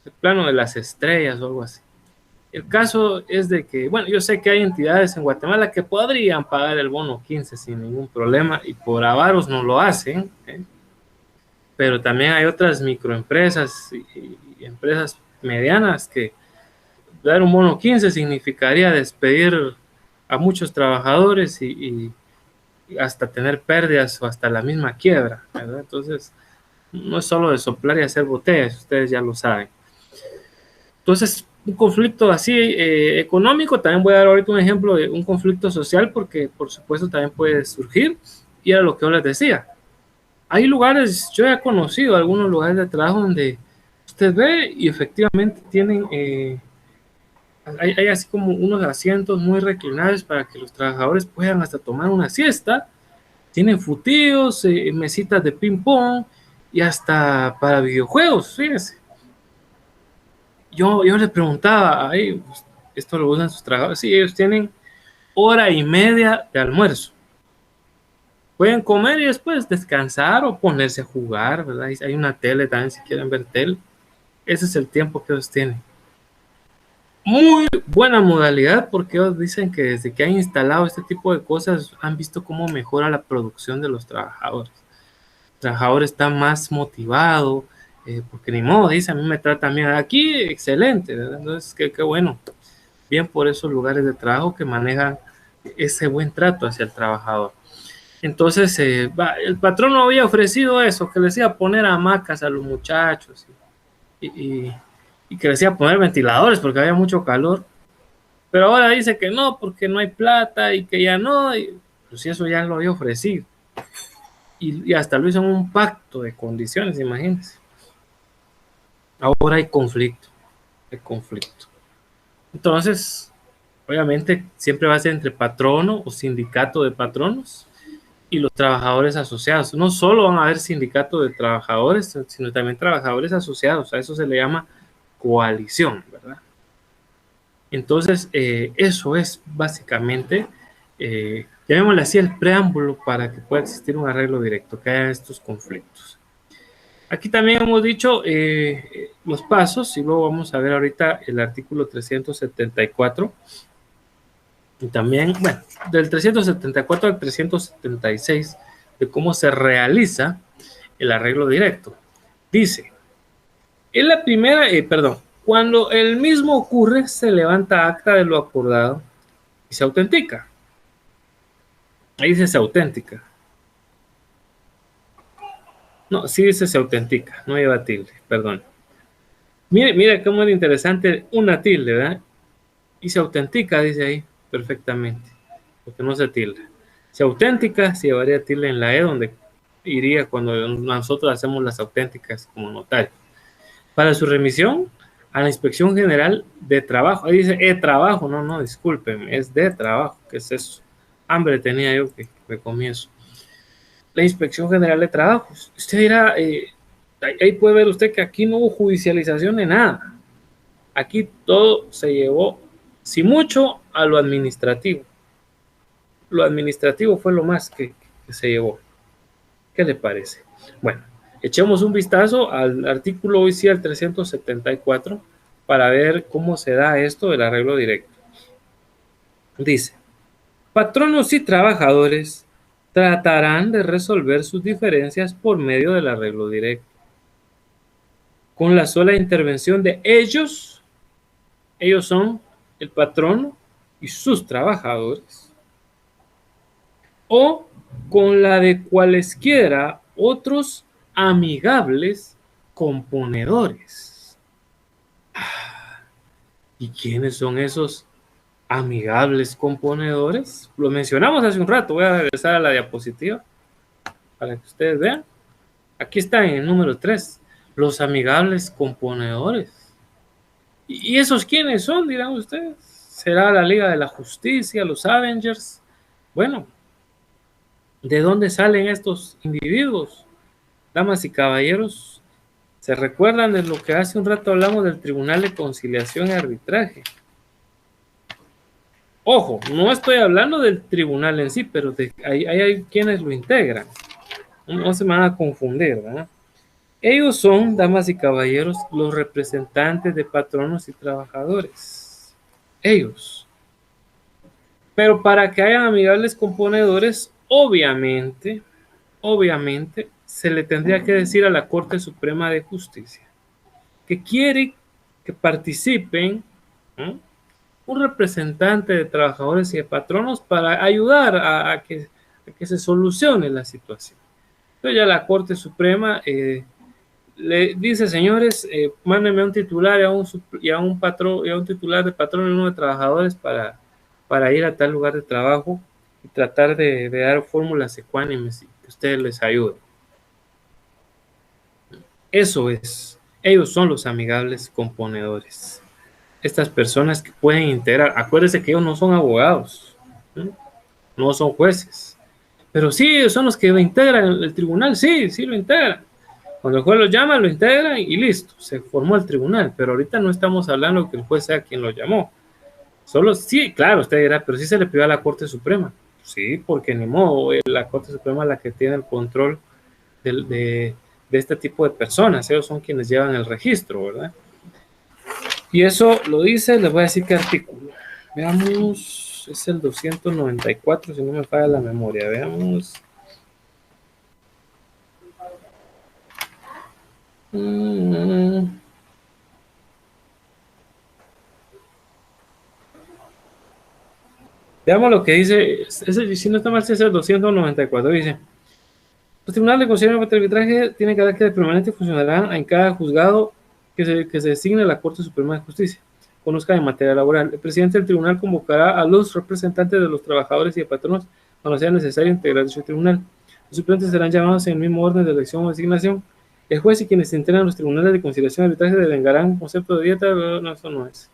El plano de las estrellas o algo así. El caso es de que, bueno, yo sé que hay entidades en Guatemala que podrían pagar el bono 15 sin ningún problema y por avaros no lo hacen, ¿eh? Pero también hay otras microempresas y empresas medianas que dar un bono 15 significaría despedir a muchos trabajadores y hasta tener pérdidas o hasta la misma quiebra, ¿verdad? Entonces, no es solo de soplar y hacer botellas, ustedes ya lo saben. Entonces, un conflicto así económico, también voy a dar ahorita un ejemplo de un conflicto social porque por supuesto también puede surgir, y era lo que yo les decía. Hay lugares, yo he conocido algunos lugares de trabajo donde usted ve y efectivamente tienen, hay así como unos asientos muy reclinables para que los trabajadores puedan hasta tomar una siesta, tienen futillos, mesitas de ping pong y hasta para videojuegos, fíjense. Yo le preguntaba, ay, pues, esto lo usan sus trabajadores, sí, ellos tienen hora y media de almuerzo. Pueden comer y después descansar o ponerse a jugar, ¿verdad? Hay una tele también si quieren ver tele. Ese es el tiempo que ellos tienen. Muy buena modalidad porque ellos dicen que desde que han instalado este tipo de cosas han visto cómo mejora la producción de los trabajadores. El trabajador está más motivado, porque ni modo, dice, a mí me tratan bien aquí, excelente, ¿verdad? Entonces, qué bueno. Bien por esos lugares de trabajo que manejan ese buen trato hacia el trabajador. Entonces, el patrón no había ofrecido eso, que les iba a poner hamacas a los muchachos y, y que les iba a poner ventiladores porque había mucho calor. Pero ahora dice que no, porque no hay plata y que ya no. Pues eso ya lo había ofrecido. Y hasta lo hizo en un pacto de condiciones, imagínense. Ahora hay conflicto, hay conflicto. Entonces, obviamente, siempre va a ser entre patrono o sindicato de patronos y los trabajadores asociados. No solo van a haber sindicatos de trabajadores, sino también trabajadores asociados. A eso se le llama coalición, ¿verdad? Entonces, eso es básicamente, llamémosle así, el preámbulo para que pueda existir un arreglo directo, que haya estos conflictos. Aquí también hemos dicho los pasos, y luego vamos a ver ahorita el artículo 374. Y también, bueno, del 374 al 376, de cómo se realiza el arreglo directo. Dice, en la primera, perdón, cuando el mismo ocurre, se levanta acta de lo acordado y se autentica. Ahí dice se auténtica. No, sí dice se autentica, no lleva tilde, perdón. Mire cómo es interesante una tilde, ¿verdad? Y se autentica, dice ahí, perfectamente, porque no se tilda. Si auténtica, se llevaría tilde en la E, donde iría cuando nosotros hacemos las auténticas como notario. Para su remisión a la Inspección General de Trabajo. Ahí dice trabajo, no, discúlpenme, es de trabajo. ¿Qué es eso? Hambre tenía yo que me comienzo. La Inspección General de Trabajo. Usted dirá, ahí puede ver usted que aquí no hubo judicialización de nada. Aquí todo se llevó, si mucho, a lo administrativo. Lo administrativo fue lo más que se llevó. ¿Qué le parece? Bueno, echemos un vistazo al artículo hoy sí, al 374, para ver cómo se da esto del arreglo directo. Dice, patronos y trabajadores tratarán de resolver sus diferencias por medio del arreglo directo. Con la sola intervención de ellos son el patrono y sus trabajadores, o con la de cualesquiera otros amigables componedores. ¿Y quiénes son esos amigables componedores? Lo mencionamos hace un rato. Voy a regresar a la diapositiva para que ustedes vean. Aquí está en el número 3, los amigables componedores. ¿Y esos quiénes son, dirán ustedes? ¿Será la Liga de la Justicia, los Avengers? Bueno, ¿de dónde salen estos individuos? Damas y caballeros, ¿se recuerdan de lo que hace un rato hablamos del Tribunal de Conciliación y Arbitraje? Ojo, no estoy hablando del tribunal en sí, pero hay quienes lo integran. No se me van a confundir, ¿verdad? Ellos son, damas y caballeros, los representantes de patronos y trabajadores. Ellos. Pero para que hayan amigables componedores, obviamente, se le tendría que decir a la Corte Suprema de Justicia que quiere que participen, ¿no?, un representante de trabajadores y de patronos para ayudar a que se solucione la situación. Entonces ya la Corte Suprema le dice, señores, mándenme a un titular y a un patrón, y a un titular de patrón y uno de trabajadores para ir a tal lugar de trabajo y tratar de dar fórmulas ecuánimes y que ustedes les ayuden. Eso es. Ellos son los amigables componedores. Estas personas que pueden integrar. Acuérdense que ellos no son abogados, no son jueces, pero sí, ellos son los que integran el tribunal. Sí, lo integran. Cuando el juez lo llama, lo integran y listo, se formó el tribunal. Pero ahorita no estamos hablando de que el juez sea quien lo llamó. Solo, sí, claro, usted dirá, pero sí se le pidió a la Corte Suprema. Sí, porque ni modo, la Corte Suprema es la que tiene el control de este tipo de personas. Ellos son quienes llevan el registro, ¿verdad? Y eso lo dice, les voy a decir qué artículo. Veamos, es el 294, si no me falla la memoria. Veamos. Veamos lo que dice, si no está mal, es el 294, dice: los tribunales de conciliación y arbitraje tienen carácter permanente y funcionarán en cada juzgado que se designe la Corte Suprema de Justicia conozca en materia laboral. El presidente del tribunal convocará a los representantes de los trabajadores y de patronos cuando sea necesario integrar su tribunal. Los suplentes serán llamados en el mismo orden de elección o designación. El juez y quienes integran los tribunales de conciliación y arbitraje devengarán concepto de dieta. No, eso no es.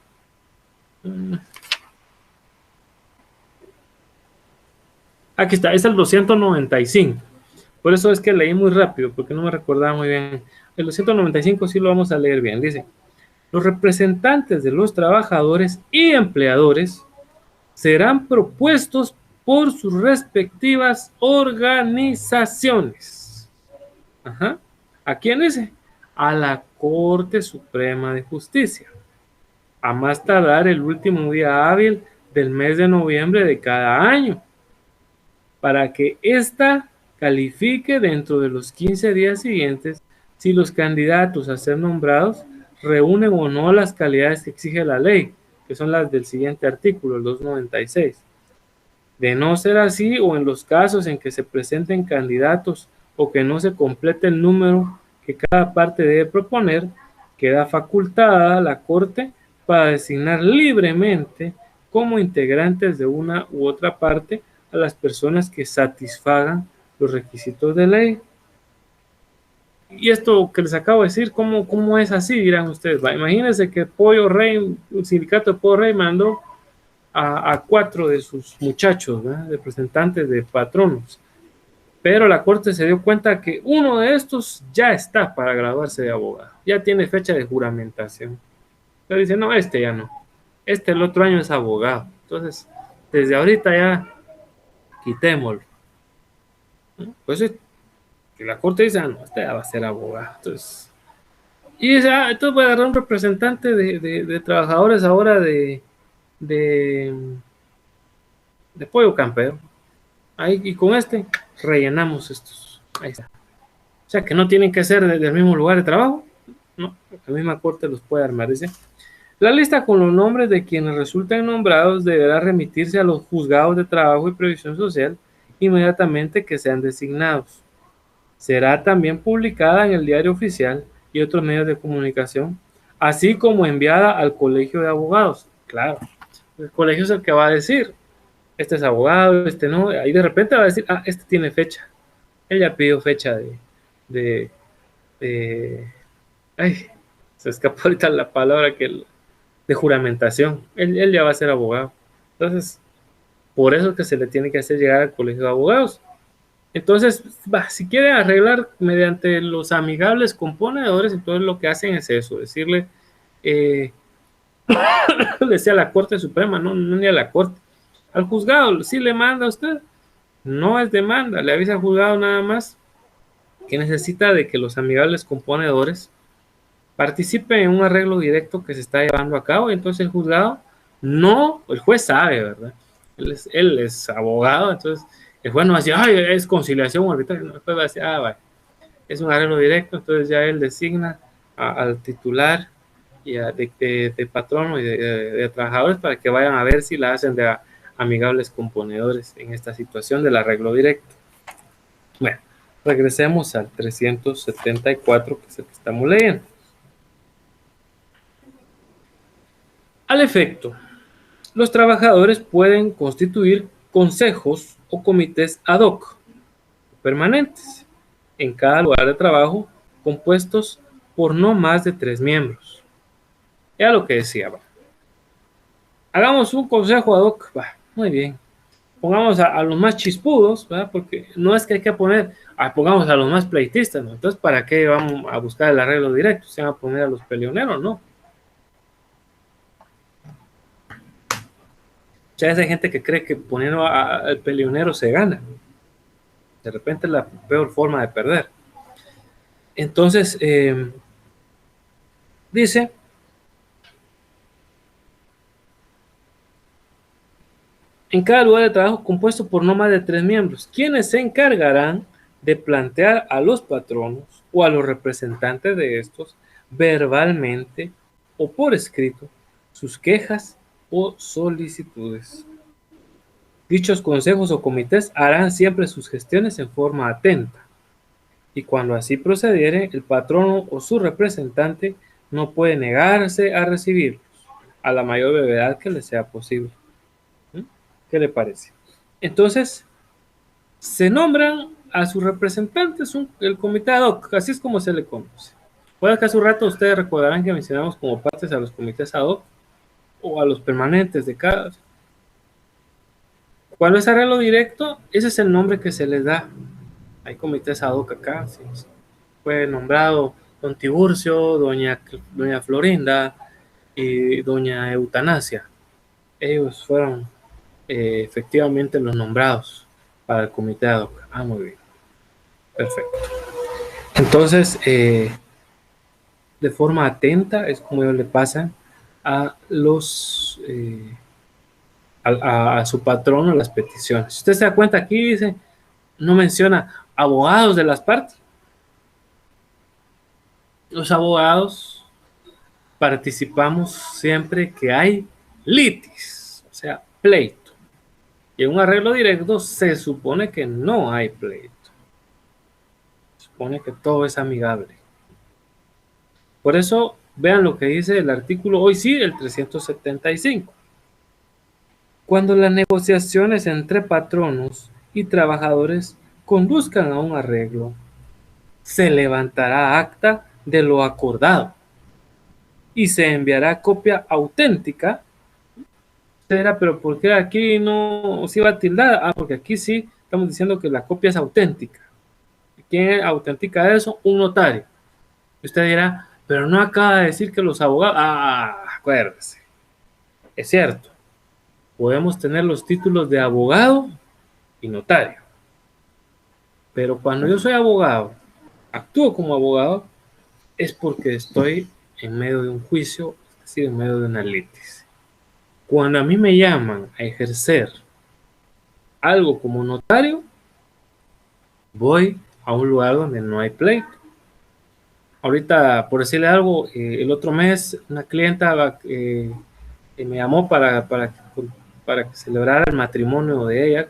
Aquí está, es el 295. Por eso es que leí muy rápido, porque no me recordaba muy bien. El 295 sí lo vamos a leer bien. Dice: los representantes de los trabajadores y empleadores serán propuestos por sus respectivas organizaciones. Ajá. ¿A quién dice? A la Corte Suprema de Justicia. A más tardar el último día hábil del mes de noviembre de cada año, para que ésta califique dentro de los 15 días siguientes si los candidatos a ser nombrados reúnen o no las calidades que exige la ley, que son las del siguiente artículo, el 296. De no ser así, o en los casos en que se presenten candidatos o que no se complete el número que cada parte debe proponer, queda facultada la Corte para designar libremente como integrantes de una u otra parte a las personas que satisfagan los requisitos de ley. Y esto que les acabo de decir, ¿cómo es así? Dirán ustedes. Va, imagínense que Pollo Rey, el sindicato de Pollo Rey mandó a 4 de sus muchachos, ¿verdad? Representantes de patronos. Pero la corte se dio cuenta que uno de estos ya está para graduarse de abogado. Ya tiene fecha de juramentación. Entonces dice, no, este ya no. Este el otro año es abogado. Entonces, desde ahorita ya quitémoslo. ¿No? Pues la corte dice, ah, no, este ya va a ser abogado. Entonces, y dice, ah, entonces voy a agarrar un representante de trabajadores ahora de, de pollo campero. Ahí, y con este rellenamos estos. Ahí está. O sea, que no tienen que ser del mismo lugar de trabajo. No, la misma corte los puede armar. Dice, la lista con los nombres de quienes resulten nombrados deberá remitirse a los juzgados de trabajo y previsión social inmediatamente que sean designados. Será también publicada en el diario oficial y otros medios de comunicación, así como enviada al colegio de abogados. Claro, el colegio es el que va a decir, este es abogado, este no, ahí de repente va a decir, ah, este tiene fecha. Él ya pidió fecha de, de ay, se escapó ahorita la palabra de juramentación. Él ya va a ser abogado. Entonces, por eso es que se le tiene que hacer llegar al colegio de abogados. Entonces, si quiere arreglar mediante los amigables componedores, entonces lo que hacen es eso, decirle, decía la Corte Suprema, no ni a la Corte, al juzgado, si le manda a usted, no es demanda, le avisa al juzgado nada más que necesita de que los amigables componedores participen en un arreglo directo que se está llevando a cabo, y entonces el juzgado, no, el juez sabe, ¿verdad? Él es abogado, entonces el juez no va a decir, ay, es conciliación o arbitraje, no, el juez va a decir, ah, vaya, es un arreglo directo, entonces ya él designa al titular y de patrono y de trabajadores para que vayan a ver si la hacen de amigables componedores en esta situación del arreglo directo. Bueno, regresemos al 374, que es el que estamos leyendo. Al efecto, los trabajadores pueden constituir consejos o comités ad hoc permanentes en cada lugar de trabajo compuestos por no más de 3 miembros. Ya lo que decía, va. Hagamos un consejo ad hoc, va, muy bien. Pongamos a los más chispudos, ¿verdad? Porque no es que hay que poner, pongamos a los más pleitistas, ¿no? Entonces, ¿para qué vamos a buscar el arreglo directo? ¿Se van a poner a los peleoneros? No. O sea, hay gente que cree que poniendo al peleonero se gana. De repente es la peor forma de perder. Entonces, dice, en cada lugar de trabajo compuesto por no más de 3 miembros, quienes se encargarán de plantear a los patronos o a los representantes de estos verbalmente o por escrito sus quejas o solicitudes. Dichos consejos o comités harán siempre sus gestiones en forma atenta, y cuando así procediere, el patrono o su representante no puede negarse a recibirlos a la mayor brevedad que le sea posible. ¿Qué le parece? Entonces, se nombran a sus representantes el comité ad hoc, así es como se le conoce. Puede que hace un rato ustedes recordarán que mencionamos como partes a los comités ad hoc o a los permanentes de cada. Cuando es arreglo directo, ese es el nombre que se les da. Hay comités ad hoc acá, sí. Fue nombrado don Tiburcio, doña Florinda y doña Eutanasia. Ellos fueron efectivamente los nombrados para el comité ad hoc. Ah, muy bien. Perfecto. Entonces, de forma atenta es como ellos le pasan a los a su patrono las peticiones. Si usted se da cuenta aquí, dice, no menciona abogados de las partes. Los abogados participamos siempre que hay litis, o sea, pleito. Y en un arreglo directo se supone que no hay pleito. Se supone que todo es amigable. Por eso, vean lo que dice el artículo, hoy sí, el 375. Cuando las negociaciones entre patronos y trabajadores conduzcan a un arreglo, se levantará acta de lo acordado y se enviará copia auténtica. Era, pero ¿por qué aquí no se iba a tildar? Ah, porque aquí sí estamos diciendo que la copia es auténtica. ¿Quién autentica eso? Un notario. Usted dirá, pero no acaba de decir que los abogados... Ah, acuérdese. Es cierto. Podemos tener los títulos de abogado y notario. Pero cuando yo soy abogado, actúo como abogado, es porque estoy en medio de un juicio, es decir, en medio de una litis. Cuando a mí me llaman a ejercer algo como notario, voy a un lugar donde no hay pleito. Ahorita, por decirle algo, el otro mes una clienta me llamó para que celebrara el matrimonio de ella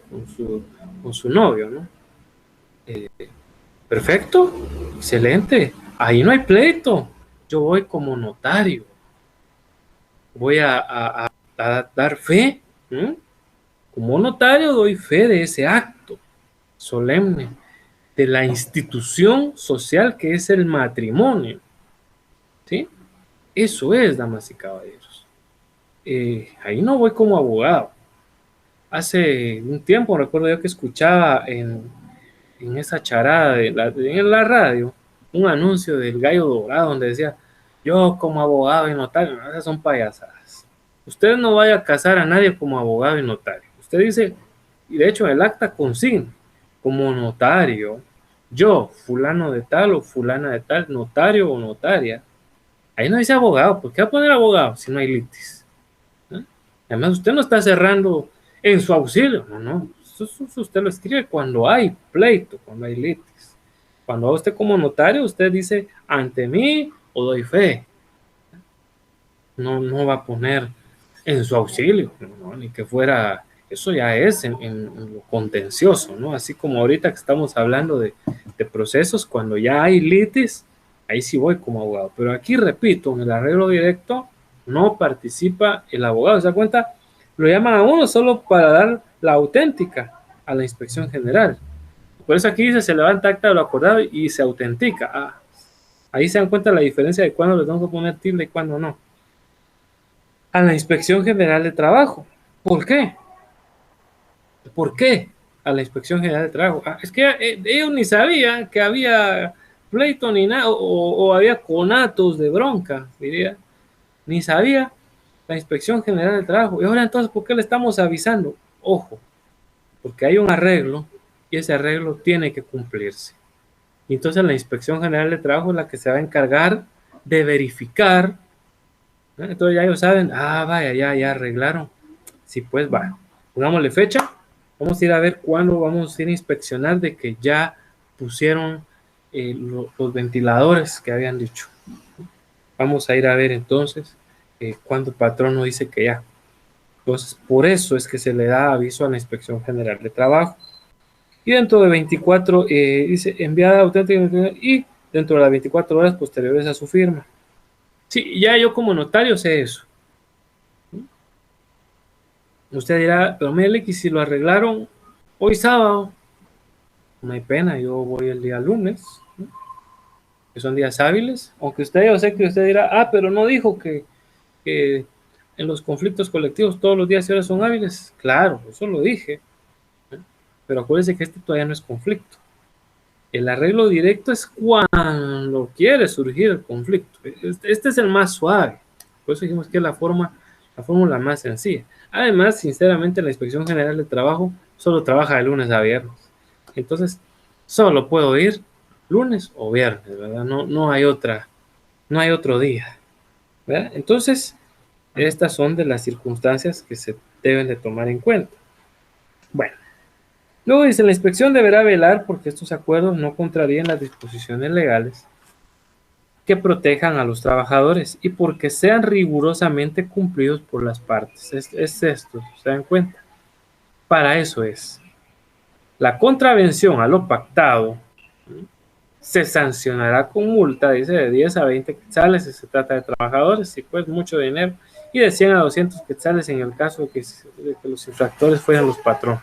con su novio, ¿no? Eh, Perfecto, excelente. Ahí no hay pleito. Yo voy como notario. Voy a dar fe. ¿Mm? Como notario doy fe de ese acto solemne, de la institución social que es el matrimonio. ¿Sí? Eso es, damas y caballeros. Ahí no voy como abogado. Hace un tiempo recuerdo yo que escuchaba en esa charada en la radio un anuncio del Gallo Dorado donde decía, yo como abogado y notario, no, esas son payasadas. Usted no vaya a casar a nadie como abogado y notario. Usted dice, y de hecho el acta consigna, como notario, yo, fulano de tal o fulana de tal, notario o notaria. Ahí no dice abogado, ¿por qué va a poner abogado si no hay litis? ¿No? Además, usted no está cerrando en su auxilio, no. Eso usted lo escribe cuando hay pleito, cuando hay litis. Cuando va usted como notario, usted dice ante mí o doy fe. No va a poner en su auxilio, no, ni que fuera, eso ya es en lo contencioso, ¿no? Así como ahorita que estamos hablando de procesos, cuando ya hay litis, ahí sí voy como abogado. Pero aquí, repito, en el arreglo directo no participa el abogado. ¿Se da cuenta? Lo llaman a uno solo para dar la auténtica a la inspección general. Por eso aquí dice, se levanta acta de lo acordado y se autentica. Ah, ahí se dan cuenta la diferencia de cuándo le tengo que poner tilde y cuándo no. A la Inspección General de Trabajo. ¿Por qué? ¿Por qué a la Inspección General de Trabajo? Ah, es que ellos ni sabían que había pleito ni nada, o había conatos de bronca, diría. Ni sabía la Inspección General de Trabajo. Y ahora entonces, ¿por qué le estamos avisando? Ojo, porque hay un arreglo y ese arreglo tiene que cumplirse. Y entonces la Inspección General de Trabajo es la que se va a encargar de verificar. Entonces ya ellos saben, vaya, ya arreglaron. Sí, pues va, pongámosle fecha. Vamos a ir a ver cuándo vamos a ir a inspeccionar de que ya pusieron los ventiladores que habían dicho. Vamos a ir a ver entonces cuándo el patrón nos dice que ya. Entonces, por eso es que se le da aviso a la Inspección General de Trabajo. Y dentro de 24, dice enviada auténtica y dentro de las 24 horas posteriores a su firma. Sí, ya yo como notario sé eso. Usted dirá, pero Melec, ¿y si lo arreglaron hoy sábado? No hay pena, yo voy el día lunes, ¿no? Que son días hábiles. Aunque yo sé que usted dirá, pero no dijo que en los conflictos colectivos todos los días y horas son hábiles. Claro, eso lo dije, ¿no? Pero acuérdese que este todavía no es conflicto. El arreglo directo es cuando quiere surgir el conflicto. Este es el más suave. Por eso dijimos que es la fórmula más sencilla. Además, sinceramente, la Inspección General de Trabajo solo trabaja de lunes a viernes. Entonces, solo puedo ir lunes o viernes, ¿verdad? No hay otro día, ¿verdad? Entonces, estas son de las circunstancias que se deben de tomar en cuenta. Bueno, luego dice, la inspección deberá velar porque estos acuerdos no contraríen las disposiciones legales que protejan a los trabajadores y porque sean rigurosamente cumplidos por las partes. Es esto, ¿se dan cuenta? Para eso es. La contravención a lo pactado se sancionará con multa, dice, de 10 a 20 quetzales si se trata de trabajadores, si pues mucho dinero. y de 100 a 200 quetzales en el caso de que los infractores fueran los patronos,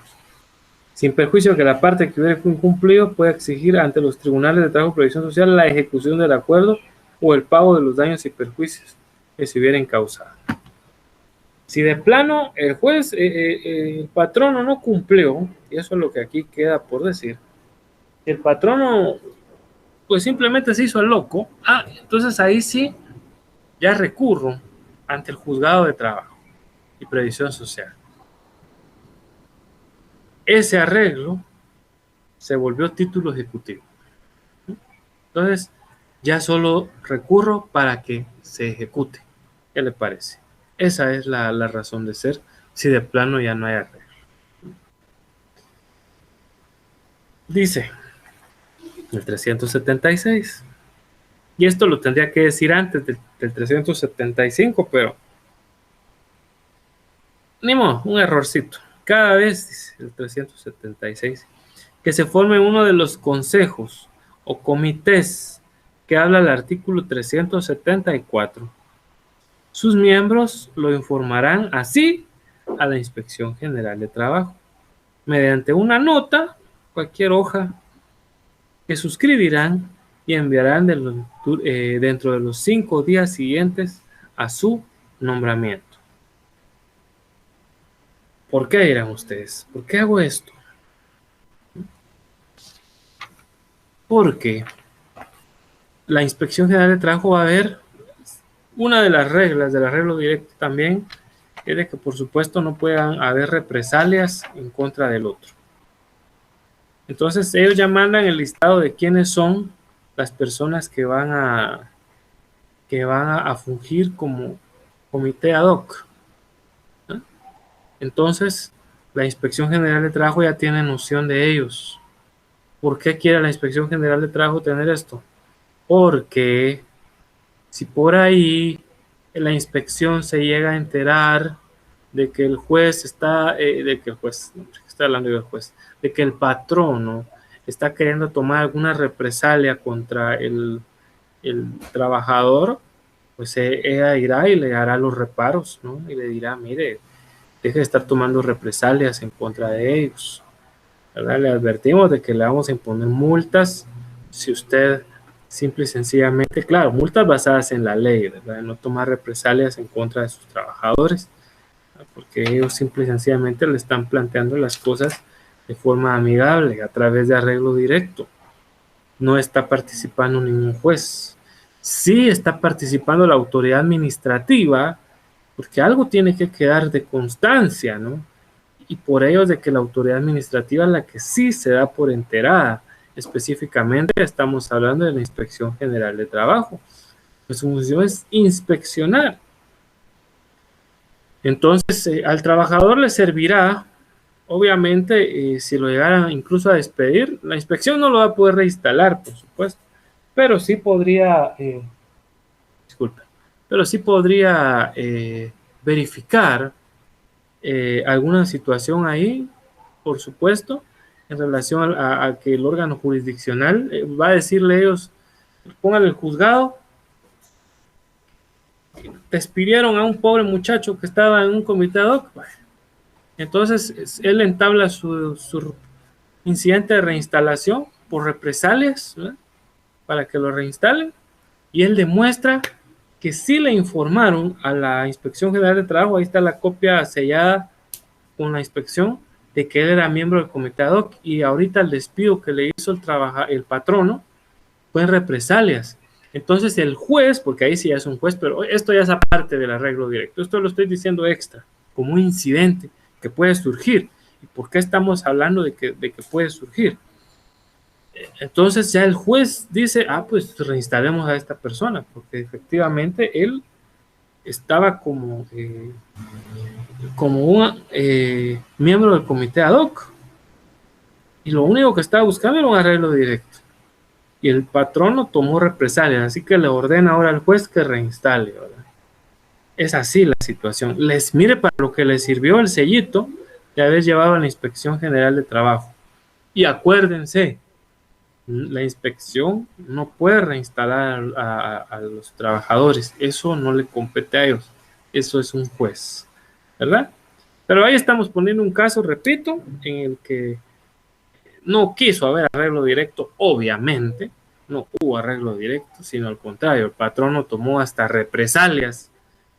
sin perjuicio de que la parte que hubiera incumplido pueda exigir ante los tribunales de trabajo y previsión social la ejecución del acuerdo o el pago de los daños y perjuicios que se hubieran causado. Si de plano el juez, el patrono no cumplió, y eso es lo que aquí queda por decir, el patrono pues simplemente se hizo el loco, entonces ahí sí ya recurro ante el juzgado de trabajo y previsión social. Ese arreglo se volvió título ejecutivo. Entonces ya solo recurro para que se ejecute. ¿Qué le parece? Esa es la razón de ser, si de plano ya no hay arreglo. Dice el 376, y esto lo tendría que decir antes del 375, pero ni modo, un errorcito. Cada vez, dice el 376, que se forme uno de los consejos o comités que habla el artículo 374, sus miembros lo informarán así a la Inspección General de Trabajo, mediante una nota, cualquier hoja, que suscribirán y enviarán dentro de los 5 días siguientes a su nombramiento. ¿Por qué dirán ustedes? ¿Por qué hago esto? Porque la Inspección General de Trabajo va a ver una de las reglas del arreglo directo también, es de que por supuesto no puedan haber represalias en contra del otro. Entonces ellos ya mandan el listado de quiénes son las personas que van a fungir como comité ad hoc. Entonces la Inspección General de Trabajo ya tiene noción de ellos. ¿Por qué quiere la Inspección General de Trabajo tener esto? Porque si por ahí la inspección se llega a enterar de que el juez de que el patrono está queriendo tomar alguna represalia contra el trabajador, pues ella irá y le hará los reparos, ¿no? Y le dirá, mire, deje de estar tomando represalias en contra de ellos, ¿verdad? Le advertimos de que le vamos a imponer multas si usted simple y sencillamente, claro, multas basadas en la ley, ¿verdad? No tomar represalias en contra de sus trabajadores, ¿verdad? Porque ellos simple y sencillamente le están planteando las cosas de forma amigable, a través de arreglo directo. No está participando ningún juez. Sí está participando la autoridad administrativa, porque algo tiene que quedar de constancia, ¿no? Y por ello es de que la autoridad administrativa es la que sí se da por enterada. Específicamente estamos hablando de la Inspección General de Trabajo. Pues su función es inspeccionar. Entonces, al trabajador le servirá, obviamente, si lo llegaran incluso a despedir, la inspección no lo va a poder reinstalar, por supuesto, pero sí podría, pero sí podría verificar alguna situación ahí, por supuesto, en relación a que el órgano jurisdiccional va a decirle a ellos, pongan el juzgado, despidieron a un pobre muchacho que estaba en un comité ad hoc. Entonces él entabla su incidente de reinstalación por represalias, ¿verdad? Para que lo reinstalen, y él demuestra que sí le informaron a la Inspección General de Trabajo, ahí está la copia sellada con la inspección, de que él era miembro del comité ad hoc, y ahorita el despido que le hizo el patrono fue en represalias. Entonces el juez, porque ahí sí ya es un juez, pero esto ya es aparte del arreglo directo, esto lo estoy diciendo extra, como un incidente que puede surgir. ¿Y por qué estamos hablando de que puede surgir? Entonces ya el juez dice, pues reinstalemos a esta persona, porque efectivamente él estaba como un miembro del comité ad hoc, y lo único que estaba buscando era un arreglo directo, y el patrono tomó represalias, así que le ordena ahora al juez que reinstale, ¿verdad? Es así la situación. Mire para lo que le sirvió el sellito de haber llevado a la Inspección General de Trabajo. Y acuérdense, la inspección no puede reinstalar a los trabajadores, eso no le compete a ellos, eso es un juez, ¿verdad? Pero ahí estamos poniendo un caso, repito, en el que no quiso haber arreglo directo, obviamente, no hubo arreglo directo, sino al contrario, el patrono tomó hasta represalias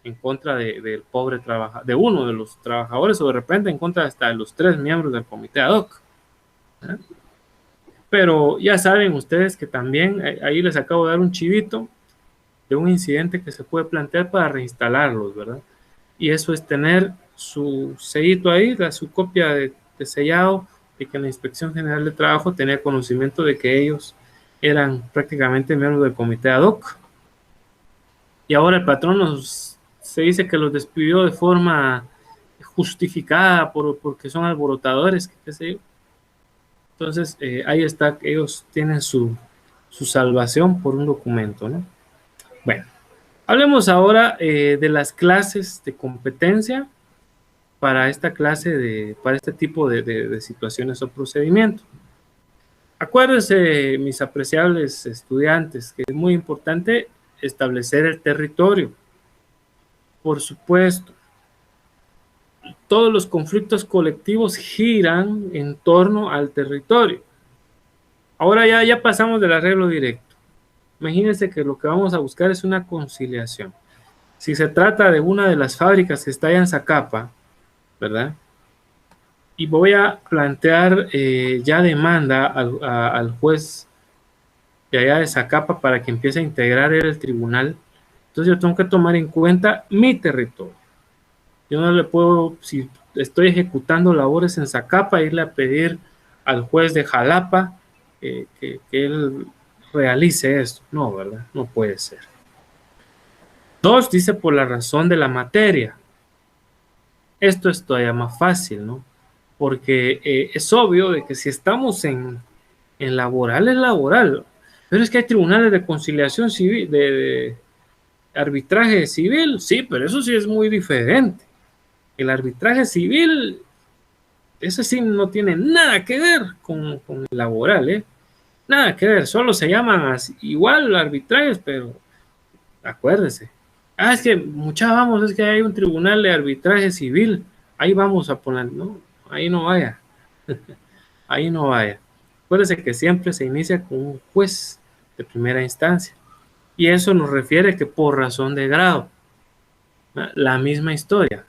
en contra del pobre trabajador, de uno de los trabajadores, o de repente en contra hasta de los 3 miembros del comité ad hoc. ¿Eh? Pero ya saben ustedes que también, ahí les acabo de dar un chivito de un incidente que se puede plantear para reinstalarlos, ¿verdad? Y eso es tener su sellito ahí, su copia de sellado, de que la Inspección General de Trabajo tenía conocimiento de que ellos eran prácticamente miembros del comité ad hoc. Y ahora el patrón se dice que los despidió de forma justificada porque son alborotadores, qué sé yo. Entonces, ahí está, ellos tienen su salvación por un documento, ¿no? Bueno, hablemos ahora de las clases de competencia para esta clase para este tipo de situaciones o procedimientos. Acuérdense, mis apreciables estudiantes, que es muy importante establecer el territorio. Por supuesto, todos los conflictos colectivos giran en torno al territorio. Ahora ya pasamos del arreglo directo. Imagínense que lo que vamos a buscar es una conciliación. Si se trata de una de las fábricas que está allá en Zacapa, ¿verdad? Y voy a plantear ya demanda al juez de allá de Zacapa para que empiece a integrar el tribunal. Entonces yo tengo que tomar en cuenta mi territorio. Yo no le puedo, si estoy ejecutando labores en Zacapa, irle a pedir al juez de Jalapa que él realice esto. No, ¿verdad? No puede ser. 2, dice por la razón de la materia. Esto es todavía más fácil, ¿no? Porque es obvio de que si estamos en laboral, es laboral. Pero es que hay tribunales de conciliación civil, de arbitraje civil, sí, pero eso sí es muy diferente. El arbitraje civil, eso sí no tiene nada que ver con el laboral, ¿eh? Nada que ver, solo se llaman así, igual arbitrajes, pero acuérdese. Es que mucha vamos, es que hay un tribunal de arbitraje civil, ahí vamos a poner, no, ahí no vaya, ahí no vaya. Acuérdese que siempre se inicia con un juez de primera instancia, y eso nos refiere que por razón de grado, la misma historia.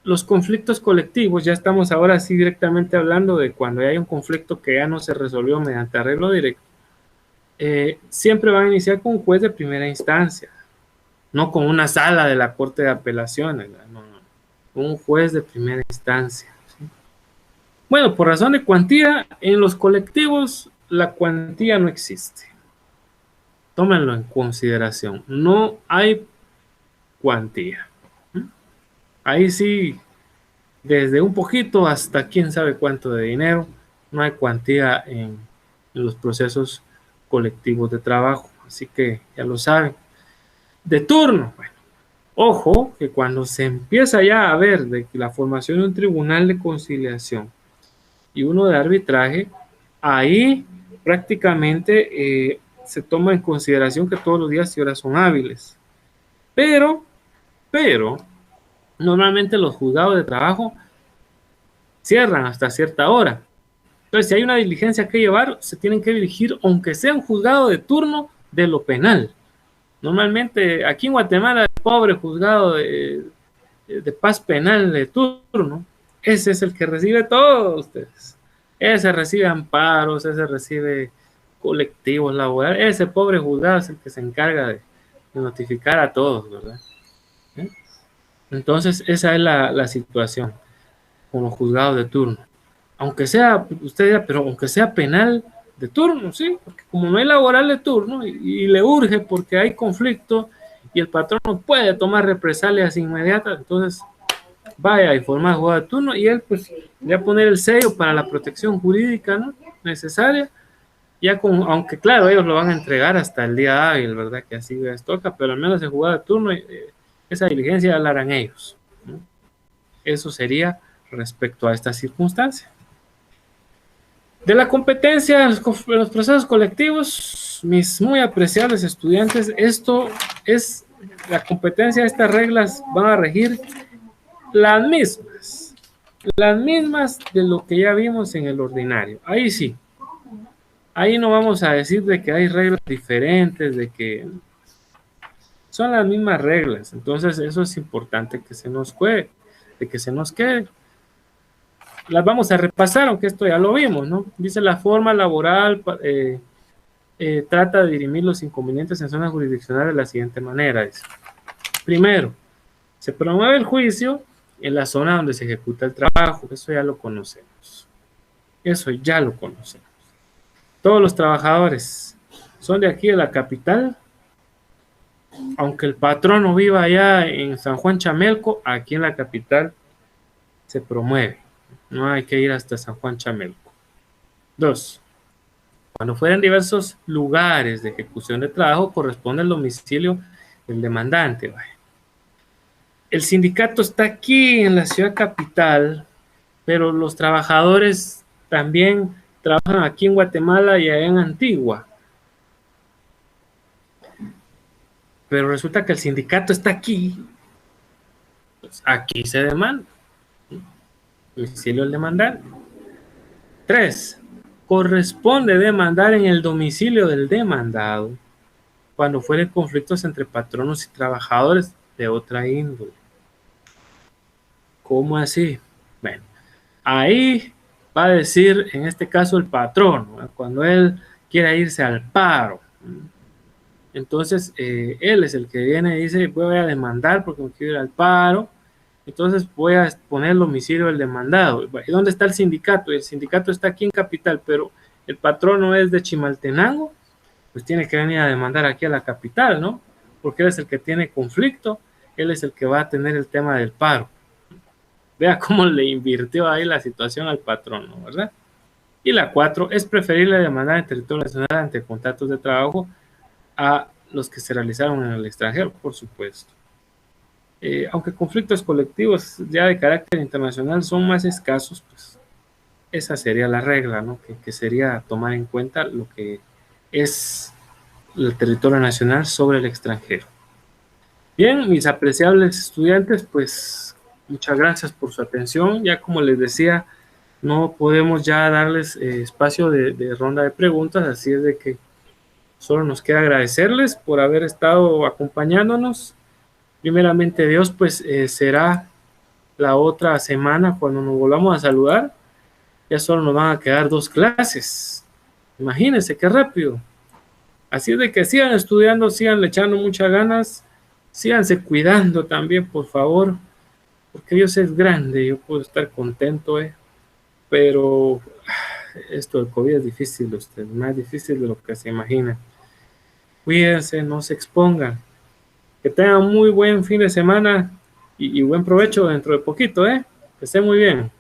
Los conflictos colectivos, ya estamos ahora sí directamente hablando de cuando hay un conflicto que ya no se resolvió mediante arreglo directo, siempre van a iniciar con un juez de primera instancia, no con una sala de la Corte de Apelaciones, no, con un juez de primera instancia. ¿Sí? Bueno, por razón de cuantía, en los colectivos la cuantía no existe. Tómenlo en consideración, no hay cuantía. Ahí sí, desde un poquito hasta quién sabe cuánto de dinero, no hay cuantía en los procesos colectivos de trabajo, así que ya lo saben. De turno, bueno, ojo que cuando se empieza ya a ver de la formación de un tribunal de conciliación y uno de arbitraje, ahí prácticamente se toma en consideración que todos los días y horas son hábiles, pero normalmente los juzgados de trabajo cierran hasta cierta hora. Entonces, si hay una diligencia que llevar, se tienen que dirigir, aunque sea un juzgado de turno, de lo penal. Normalmente, aquí en Guatemala, el pobre juzgado de paz penal de turno, ese es el que recibe todos ustedes. Ese recibe amparos, ese recibe colectivos laborales. Ese pobre juzgado es el que se encarga de notificar a todos, ¿verdad? Entonces, esa es la situación con los juzgados de turno. Aunque sea, usted dirá, pero aunque sea penal de turno, sí, porque como no hay laboral de turno y le urge porque hay conflicto y el patrón no puede tomar represalias inmediatas, entonces vaya y formar juzgado de turno y él pues le va a poner el sello para la protección jurídica, ¿no?, necesaria, ya con, aunque claro, ellos lo van a entregar hasta el día hábil, ¿verdad?, que así les toca, pero al menos el juzgado de turno, esa diligencia la harán ellos, ¿no? Eso sería respecto a esta circunstancia. De la competencia en los procesos colectivos, mis muy apreciables estudiantes, esto es la competencia de estas reglas van a regir las mismas de lo que ya vimos en el ordinario. Ahí sí, ahí no vamos a decir de que hay reglas diferentes, de que son las mismas reglas. Entonces eso es importante que se nos quede, de que se nos quede. Las vamos a repasar, aunque esto ya lo vimos, ¿no? Dice la forma laboral trata de dirimir los inconvenientes en zonas jurisdiccionales de la siguiente manera. Dice. Primero, se promueve el juicio en la zona donde se ejecuta el trabajo. Eso ya lo conocemos. Eso ya lo conocemos. Todos los trabajadores son de aquí de la capital, aunque el patrono viva allá en San Juan Chamelco, aquí en la capital se promueve. No hay que ir hasta San Juan Chamelco. 2. Cuando fueran diversos lugares de ejecución de trabajo, corresponde el domicilio del demandante. El sindicato está aquí en la ciudad capital, pero los trabajadores también trabajan aquí en Guatemala y allá en Antigua. Pero resulta que el sindicato está aquí, pues aquí se demanda. Domicilio del demandante. 3. Corresponde demandar en el domicilio del demandado cuando fueren conflictos entre patronos y trabajadores de otra índole. ¿Cómo así? Bueno, ahí va a decir en este caso el patrón, ¿no? Cuando él quiera irse al paro. Entonces él es el que viene y dice voy a demandar porque me quiero ir al paro. Entonces voy a poner el domicilio del demandado. ¿Y dónde está el sindicato? El sindicato está aquí en Capital, pero el patrono es de Chimaltenango, pues tiene que venir a demandar aquí a la capital, ¿no? Porque él es el que tiene conflicto, él es el que va a tener el tema del paro. Vea cómo le invirtió ahí la situación al patrono, ¿verdad? Y la 4, es preferible demandar en territorio nacional ante contratos de trabajo a los que se realizaron en el extranjero, por supuesto. Aunque conflictos colectivos ya de carácter internacional son más escasos, pues esa sería la regla, ¿no? Que sería tomar en cuenta lo que es el territorio nacional sobre el extranjero. Bien, mis apreciables estudiantes, pues muchas gracias por su atención. Ya como les decía, no podemos ya darles espacio de ronda de preguntas, así es de que solo nos queda agradecerles por haber estado acompañándonos. Primeramente Dios, pues será la otra semana cuando nos volvamos a saludar. Ya solo nos van a quedar 2 clases. Imagínense qué rápido. Así es de que sigan estudiando, sigan echando muchas ganas, síganse cuidando también, por favor, porque Dios es grande, yo puedo estar contento, pero esto del COVID es difícil, más difícil de lo que se imagina. Cuídense, no se expongan. Que tengan muy buen fin de semana y buen provecho dentro de poquito, Que estén muy bien.